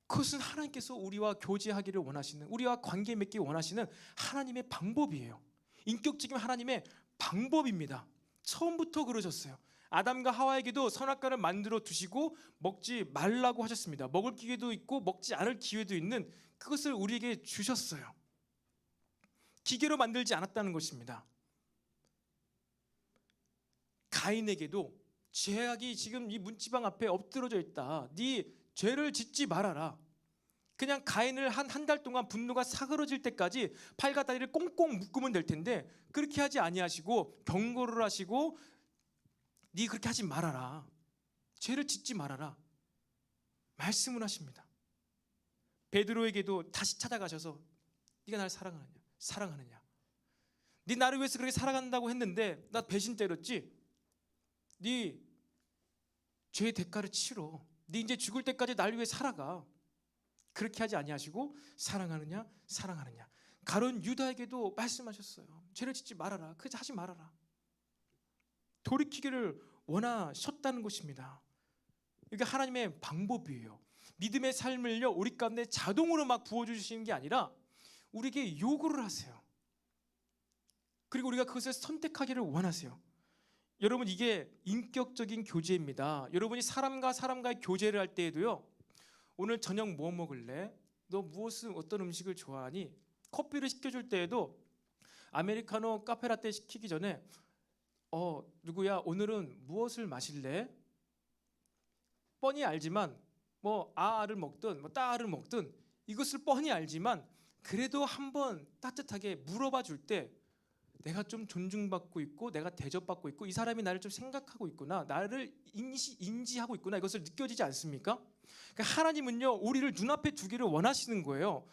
그것은 하나님께서 우리와 교제하기를 원하시는, 우리와 관계 맺기 원하시는 하나님의 방법이에요. 인격적인 하나님의 방법입니다. 처음부터 그러셨어요. 아담과 하와에게도 선악과를 만들어 두시고 먹지 말라고 하셨습니다. 먹을 기회도 있고 먹지 않을 기회도 있는 그것을 우리에게 주셨어요. 기계로 만들지 않았다는 것입니다. 가인에게도 죄악이 지금 이 문지방 앞에 엎드러져 있다. 네 죄를 짓지 말아라. 그냥 가인을 한 달 동안 분노가 사그러질 때까지 팔과 다리를 꽁꽁 묶으면 될 텐데 그렇게 하지 아니하시고 경고를 하시고 네 그렇게 하지 말아라. 죄를 짓지 말아라. 말씀을 하십니다. 베드로에게도 다시 찾아가셔서 네가 나를 사랑하느냐? 네 나를 위해서 그렇게 살아간다고 했는데 나 배신 때렸지? 네 죄의 대가를 치러. 네 이제 죽을 때까지 날 위해 살아가. 그렇게 하지 아니하시고 사랑하느냐? 가론 유다에게도 말씀하셨어요. 죄를 짓지 말아라. 그저 하지 말아라. 돌이키기를 원하셨다는 것입니다. 이게 하나님의 방법이에요. 믿음의 삶을요 우리 가운데 자동으로 막 부어주시는 게 아니라 우리에게 요구를 하세요. 그리고 우리가 그것을 선택하기를 원하세요. 여러분, 이게 인격적인 교제입니다. 여러분이 사람과 사람과의 교제를 할 때에도요, 오늘 저녁 뭐 먹을래? 너 어떤 음식을 좋아하니? 커피를 시켜줄 때에도 아메리카노, 카페라떼 시키기 전에 누구야 오늘은 무엇을 마실래? 뻔히 알지만 뭐 아를 먹든 뭐 따를 먹든 이것을 뻔히 알지만 그래도 한번 따뜻하게 물어봐 줄 때 내가 좀 존중받고 있고 내가 대접받고 있고 이 사람이 나를 좀 생각하고 있구나, 나를 인지하고 있구나, 이것을 느껴지지 않습니까? 그러니까 하나님은요 우리를 눈앞에 두기를 원하시는 거예요.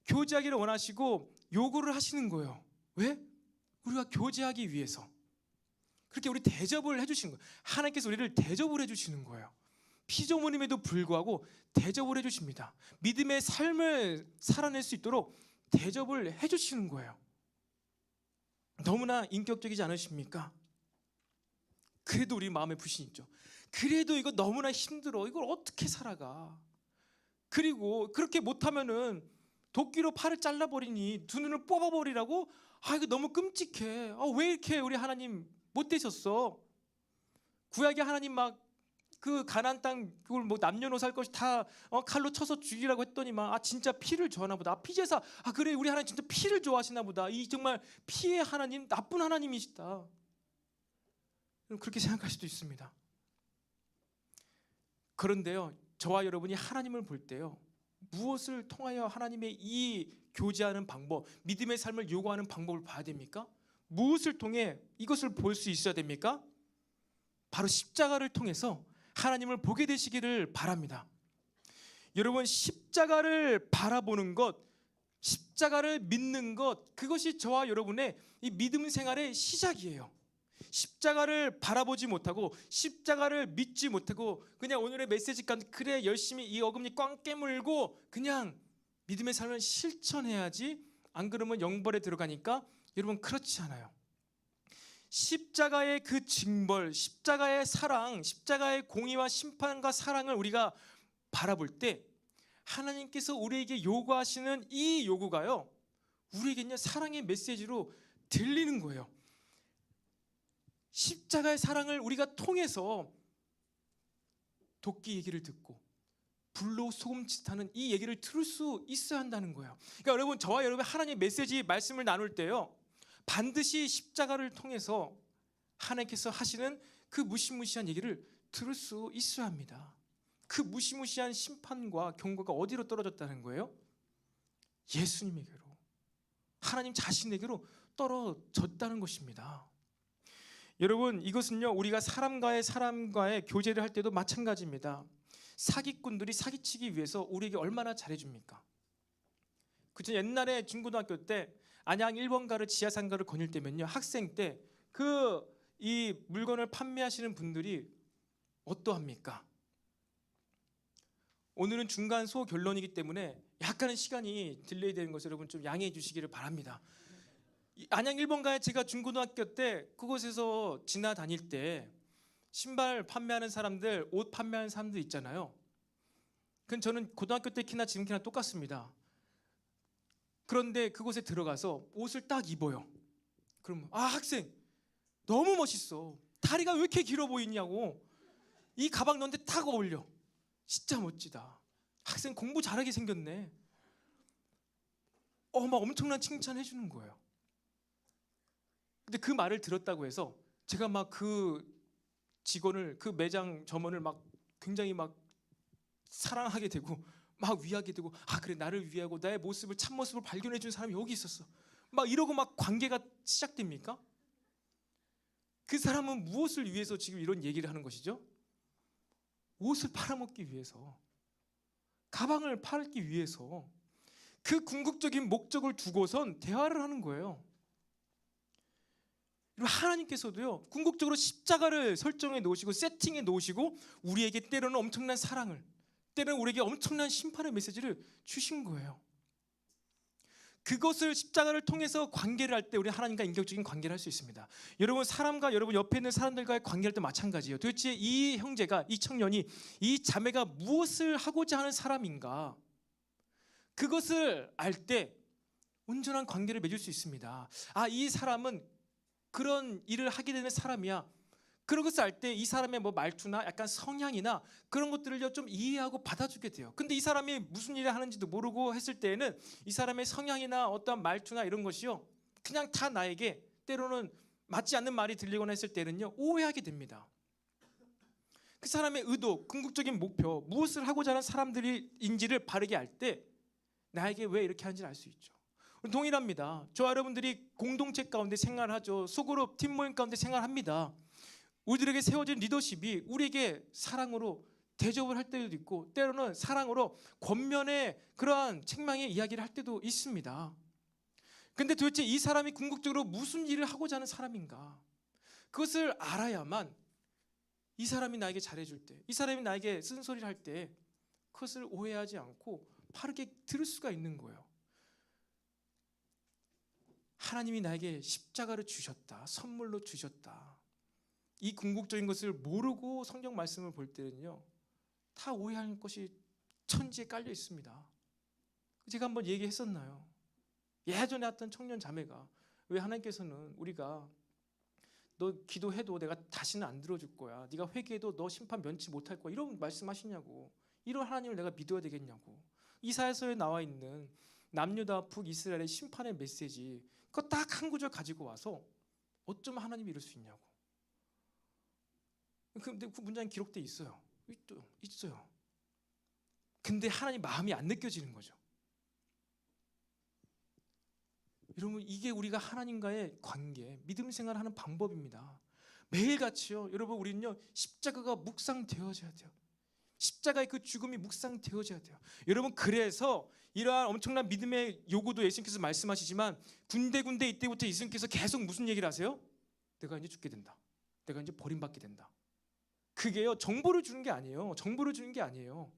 교제하기를 원하시고 요구를 하시는 거예요. 왜? 우리가 교제하기 위해서. 그렇게 우리 대접을 해주시는 거예요. 하나님께서 우리를 대접을 해주시는 거예요. 피조물임에도 불구하고 대접을 해주십니다. 믿음의 삶을 살아낼 수 있도록 대접을 해주시는 거예요. 너무나 인격적이지 않으십니까? 그래도 우리 마음에 불신이 있죠. 그래도 이거 너무나 힘들어. 이걸 어떻게 살아가? 그리고 그렇게 못하면은 도끼로 팔을 잘라버리니 두 눈을 뽑아버리라고? 이거 너무 끔찍해. 왜 이렇게 우리 하나님 못 되셨어? 구약의 하나님 막 그 가나안 땅 그걸 뭐 남녀노소 할 것이 다 칼로 쳐서 죽이라고 했더니만 진짜 피를 좋아하나 보다. 피제사 그래 우리 하나님 진짜 피를 좋아하시나 보다. 이 정말 피의 하나님, 나쁜 하나님이시다. 그렇게 생각할 수도 있습니다. 그런데요, 저와 여러분이 하나님을 볼 때요, 무엇을 통하여 하나님의 이 교제하는 방법, 믿음의 삶을 요구하는 방법을 봐야 됩니까? 무엇을 통해 이것을 볼 수 있어야 됩니까? 바로 십자가를 통해서 하나님을 보게 되시기를 바랍니다. 여러분, 십자가를 바라보는 것, 십자가를 믿는 것, 그것이 저와 여러분의 이 믿음 생활의 시작이에요. 십자가를 바라보지 못하고 십자가를 믿지 못하고 그냥 오늘의 메시지까지 그래 열심히 이 어금니 꽝 깨물고 그냥 믿음의 삶을 실천해야지, 안 그러면 영벌에 들어가니까, 여러분 그렇지 않아요. 십자가의 그 징벌, 십자가의 사랑, 십자가의 공의와 심판과 사랑을 우리가 바라볼 때 하나님께서 우리에게 요구하시는 이 요구가요, 우리에게는 사랑의 메시지로 들리는 거예요. 십자가의 사랑을 우리가 통해서 도끼 얘기를 듣고 불로 소금짓하는 이 얘기를 들을 수 있어야 한다는 거예요. 그러니까 여러분, 저와 여러분 하나님의 메시지 말씀을 나눌 때요, 반드시 십자가를 통해서 하나님께서 하시는 그 무시무시한 얘기를 들을 수 있어야 합니다. 그 무시무시한 심판과 경고가 어디로 떨어졌다는 거예요? 예수님에게로, 하나님 자신에게로 떨어졌다는 것입니다. 여러분, 이것은요 우리가 사람과의 교제를 할 때도 마찬가지입니다. 사기꾼들이 사기치기 위해서 우리에게 얼마나 잘해줍니까? 그죠? 옛날에 중고등학교 때 안양 1번가를 지하상가를 거닐 때면요, 학생 때 이 물건을 판매하시는 분들이 어떠합니까? 오늘은 중간 소결론이기 때문에 약간의 시간이 딜레이 되는 것을 여러분 좀 양해해 주시기를 바랍니다. 안양 1번가에 제가 중고등학교 때 그곳에서 지나다닐 때 신발 판매하는 사람들, 옷 판매하는 사람들 있잖아요. 그건 저는 고등학교 때 키나 지금 키나 똑같습니다. 그런데 그곳에 들어가서 옷을 딱 입어요. 그러면 학생 너무 멋있어. 다리가 왜 이렇게 길어 보이냐고. 이 가방 너한테 딱 어울려. 진짜 멋지다. 학생 공부 잘하게 생겼네. 막 엄청난 칭찬해 주는 거예요. 근데 그 말을 들었다고 해서 제가 막 그 직원을, 그 매장 점원을 막 굉장히 막 사랑하게 되고 막 위하게 되고, 그래, 나를 위하고 나의 모습을, 참모습을 발견해 준 사람이 여기 있었어, 막 이러고 막 관계가 시작됩니까? 그 사람은 무엇을 위해서 지금 이런 얘기를 하는 것이죠? 옷을 팔아먹기 위해서, 가방을 팔기 위해서 그 궁극적인 목적을 두고선 대화를 하는 거예요. 하나님께서도요, 궁극적으로 십자가를 설정해 놓으시고 세팅해 놓으시고 우리에게 때로는 엄청난 사랑을, 때로는 우리에게 엄청난 심판의 메시지를 주신 거예요. 그것을 십자가를 통해서 관계를 할 때 우리 하나님과 인격적인 관계를 할 수 있습니다. 여러분, 사람과 여러분 옆에 있는 사람들과의 관계할 때 마찬가지예요. 도대체 이 형제가, 이 청년이, 이 자매가 무엇을 하고자 하는 사람인가, 그것을 알 때 온전한 관계를 맺을 수 있습니다. 이 사람은 그런 일을 하게 되는 사람이야. 그런 것을 알 때 이 사람의 말투나 약간 성향이나 그런 것들을 좀 이해하고 받아주게 돼요. 근데 이 사람이 무슨 일을 하는지도 모르고 했을 때에는 이 사람의 성향이나 어떠한 말투나 이런 것이요, 그냥 다 나에게 때로는 맞지 않는 말이 들리거나 했을 때는요, 오해하게 됩니다. 그 사람의 의도, 궁극적인 목표, 무엇을 하고자 하는 사람들인지를 바르게 알 때 나에게 왜 이렇게 하는지를 알 수 있죠. 동일합니다. 저와 여러분들이 공동체 가운데 생활하죠. 소그룹 팀 모임 가운데 생활합니다. 우리들에게 세워진 리더십이 우리에게 사랑으로 대접을 할 때도 있고, 때로는 사랑으로 권면의 그러한 책망의 이야기를 할 때도 있습니다. 근데 도대체 이 사람이 궁극적으로 무슨 일을 하고자 하는 사람인가, 그것을 알아야만 이 사람이 나에게 잘해줄 때, 이 사람이 나에게 쓴소리를 할 때 그것을 오해하지 않고 바르게 들을 수가 있는 거예요. 하나님이 나에게 십자가를 주셨다, 선물로 주셨다, 이 궁극적인 것을 모르고 성경 말씀을 볼 때는요, 다 오해할 것이 천지에 깔려 있습니다. 제가 한번 얘기했었나요? 예전에 왔던 청년 자매가, 왜 하나님께서는 우리가 너 기도해도 내가 다시는 안 들어줄 거야, 네가 회개해도 너 심판 면치 못할 거야, 이런 말씀하시냐고. 이런 하나님을 내가 믿어야 되겠냐고. 이사야서에 나와 있는 남유다 북이스라엘의 심판의 메시지, 그거 딱 한 구절 가지고 와서 어쩌면 하나님이 이럴 수 있냐고. 근데 그 문장이 기록돼 있어요. 있어요. 근데 하나님 마음이 안 느껴지는 거죠. 여러분, 이게 우리가 하나님과의 관계, 믿음 생활하는 방법입니다. 매일같이요, 여러분, 우리는요, 십자가가 묵상되어져야 돼요. 십자가의 그 죽음이 묵상되어져야 돼요. 여러분, 그래서 이러한 엄청난 믿음의 요구도 예수님께서 말씀하시지만 군데군데 이때부터 예수님께서 계속 무슨 얘기를 하세요? 내가 이제 죽게 된다, 내가 이제 버림받게 된다. 그게요, 정보를 주는 게 아니에요. 정보를 주는 게 아니에요.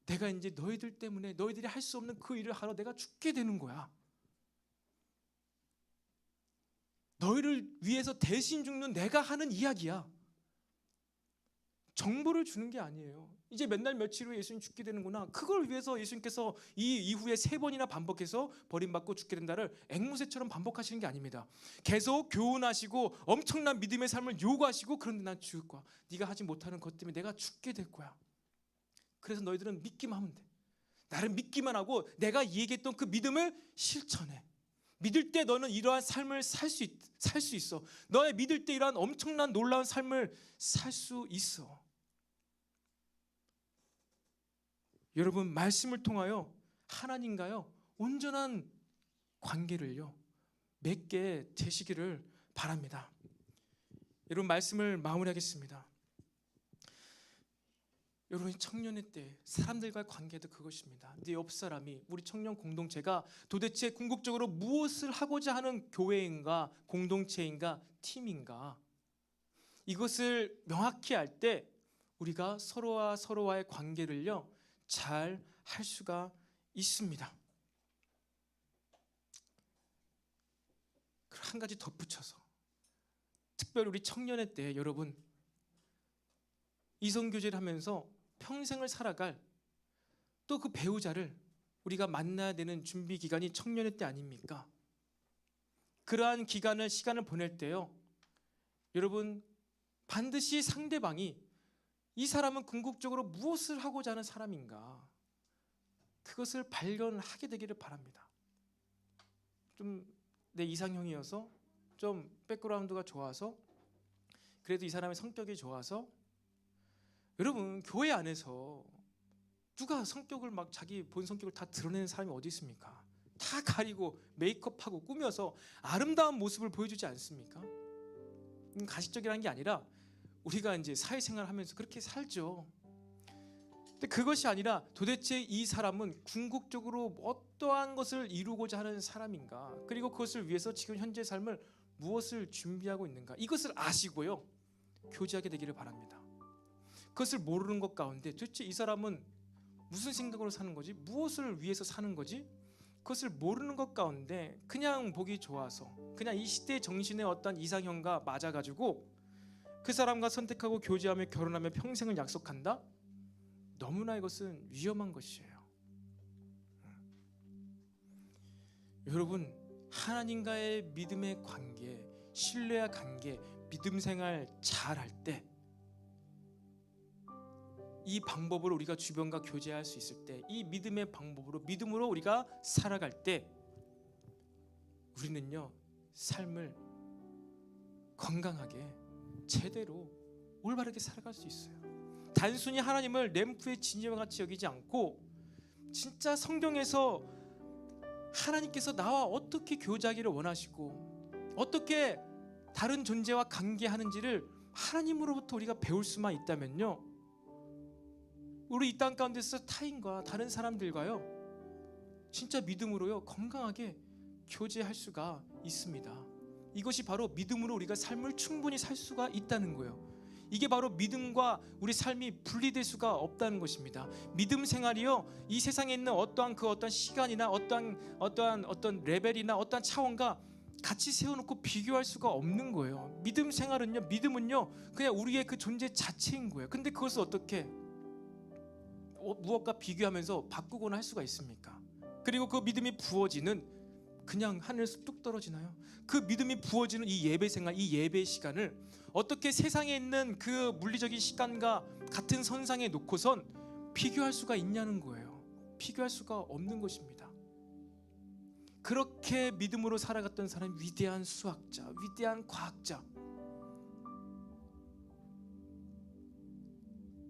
내가 이제 너희들 때문에, 너희들이 할 수 없는 그 일을 하러 내가 죽게 되는 거야. 너희를 위해서 대신 죽는 내가 하는 이야기야. 정보를 주는 게 아니에요. 이제 몇 날 며칠 후에 예수님 죽게 되는구나, 그걸 위해서 예수님께서 이 이후에 3번이나 반복해서 버림받고 죽게 된다를 앵무새처럼 반복하시는 게 아닙니다. 계속 교훈하시고 엄청난 믿음의 삶을 요구하시고, 그런데 난 죽을 거야, 네가 하지 못하는 것 때문에 내가 죽게 될 거야. 그래서 너희들은 믿기만 하면 돼. 나를 믿기만 하고 내가 얘기했던 그 믿음을 실천해. 믿을 때 너는 이러한 삶을 살 수 있어. 너의 믿을 때 이러한 엄청난 놀라운 삶을 살 수 있어. 여러분, 말씀을 통하여 하나님과요, 온전한 관계를요 맺게 되시기를 바랍니다. 여러분, 말씀을 마무리하겠습니다. 여러분이 청년의 때 사람들과의 관계도 그것입니다. 네 옆 사람이, 우리 청년 공동체가 도대체 궁극적으로 무엇을 하고자 하는 교회인가, 공동체인가, 팀인가, 이것을 명확히 알 때 우리가 서로와 서로와의 관계를요 잘 할 수가 있습니다. 한 가지 덧붙여서, 특별히 우리 청년의 때 여러분, 이성교제를 하면서 평생을 살아갈 또 그 배우자를 우리가 만나야 되는 준비 기간이 청년의 때 아닙니까? 그러한 시간을 보낼 때요, 여러분, 반드시 상대방이 이 사람은 궁극적으로 무엇을 하고자 하는 사람인가, 그것을 발견하게 되기를 바랍니다. 좀 내 이상형이어서, 좀 백그라운드가 좋아서, 그래도 이 사람의 성격이 좋아서, 여러분, 교회 안에서 누가 성격을 막 자기 본 성격을 다 드러내는 사람이 어디 있습니까? 다 가리고 메이크업하고 꾸며서 아름다운 모습을 보여주지 않습니까? 가식적이라는 게 아니라 우리가 이제 사회생활 하면서 그렇게 살죠. 근데 그것이 아니라 도대체 이 사람은 궁극적으로 어떠한 것을 이루고자 하는 사람인가, 그리고 그것을 위해서 지금 현재 삶을 무엇을 준비하고 있는가, 이것을 아시고요 교제하게 되기를 바랍니다. 그것을 모르는 것 가운데 도대체 이 사람은 무슨 생각으로 사는 거지, 무엇을 위해서 사는 거지, 그것을 모르는 것 가운데 그냥 보기 좋아서, 그냥 이 시대의 정신의 어떤 이상형과 맞아가지고 그 사람과 선택하고 교제하며 결혼하며 평생을 약속한다? 너무나 이것은 위험한 것이에요. 여러분, 하나님과의 믿음의 관계, 신뢰와 관계, 믿음 생활 잘할 때, 이 방법으로 우리가 주변과 교제할 수 있을 때, 이 믿음의 방법으로, 믿음으로 우리가 살아갈 때, 우리는요 삶을 건강하게 제대로 올바르게 살아갈 수 있어요. 단순히 하나님을 램프의 진리와 같이 여기지 않고, 진짜 성경에서 하나님께서 나와 어떻게 교제하기를 원하시고 어떻게 다른 존재와 관계하는지를 하나님으로부터 우리가 배울 수만 있다면요, 우리 이 땅 가운데서 타인과 다른 사람들과요 진짜 믿음으로요 건강하게 교제할 수가 있습니다. 이것이 바로 믿음으로 우리가 삶을 충분히 살 수가 있다는 거예요. 이게 바로 믿음과 우리 삶이 분리될 수가 없다는 것입니다. 믿음 생활이요 이 세상에 있는 어떠한 시간이나 어떤 레벨이나 어떠한 차원과 같이 세워놓고 비교할 수가 없는 거예요. 믿음은요 그냥 우리의 그 존재 자체인 거예요. 근데 그것을 어떻게 무엇과 비교하면서 바꾸거나 할 수가 있습니까? 그리고 그 믿음이 부어지는, 그냥 하늘에서 뚝 떨어지나요? 그 믿음이 부어지는 이 예배 생활, 이 예배 시간을 어떻게 세상에 있는 그 물리적인 시간과 같은 선상에 놓고선 비교할 수가 있냐는 거예요. 비교할 수가 없는 것입니다. 그렇게 믿음으로 살아갔던 사람이 위대한 수학자, 위대한 과학자,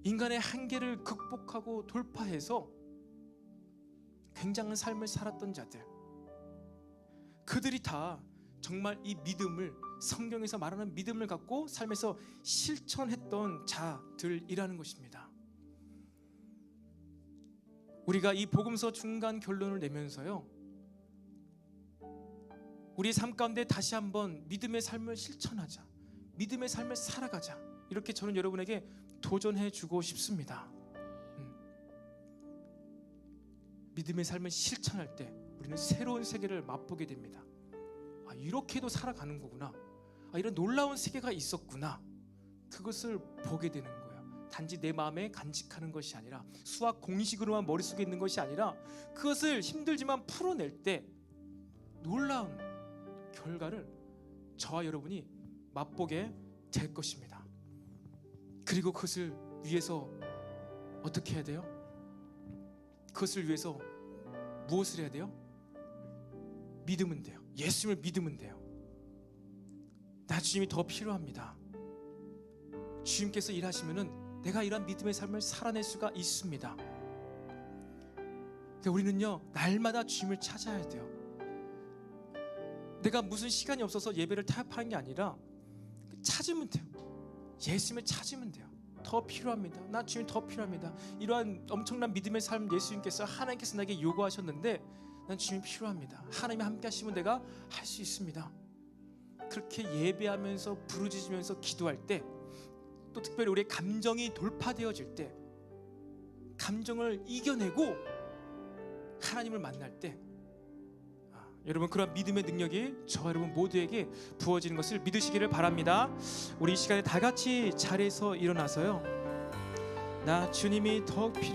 인간의 한계를 극복하고 돌파해서 굉장한 삶을 살았던 자들, 그들이 다 정말 이 믿음을, 성경에서 말하는 믿음을 갖고 삶에서 실천했던 자들이라는 것입니다. 우리가 이 복음서 중간 결론을 내면서요 우리 삶 가운데 다시 한번 믿음의 삶을 실천하자, 믿음의 삶을 살아가자, 이렇게 저는 여러분에게 도전해 주고 싶습니다. 믿음의 삶을 실천할 때 우리는 새로운 세계를 맛보게 됩니다. 이렇게도 살아가는 거구나, 이런 놀라운 세계가 있었구나, 그것을 보게 되는 거예요. 단지 내 마음에 간직하는 것이 아니라, 수학 공식으로만 머릿속에 있는 것이 아니라, 그것을 힘들지만 풀어낼 때 놀라운 결과를 저와 여러분이 맛보게 될 것입니다. 그리고 그것을 위해서 어떻게 해야 돼요? 그것을 위해서 무엇을 해야 돼요? 믿으면 돼요. 예수님을 믿으면 돼요. 나 주님이 더 필요합니다. 주님께서 일하시면은 내가 이런 믿음의 삶을 살아낼 수가 있습니다. 그러니까 우리는요 날마다 주님을 찾아야 돼요. 내가 무슨 시간이 없어서 예배를 타협하는 게 아니라 찾으면 돼요. 예수님을 찾으면 돼요. 더 필요합니다. 나 주님 더 필요합니다. 이러한 엄청난 믿음의 삶 예수님께서 하나님께서 나에게 요구하셨는데 난 주님이 필요합니다. 하나님이 함께 하시면 내가 할 수 있습니다. 그렇게 예배하면서 부르짖으면서 기도할 때, 또 특별히 우리의 감정이 돌파되어질 때, 감정을 이겨내고 하나님을 만날 때, 여러분 그런 믿음의 능력이 저와 여러분 모두에게 부어지는 것을 믿으시기를 바랍니다. 우리 이 시간에 다 같이 자리에서 일어나서요, 나 주님이 더 필요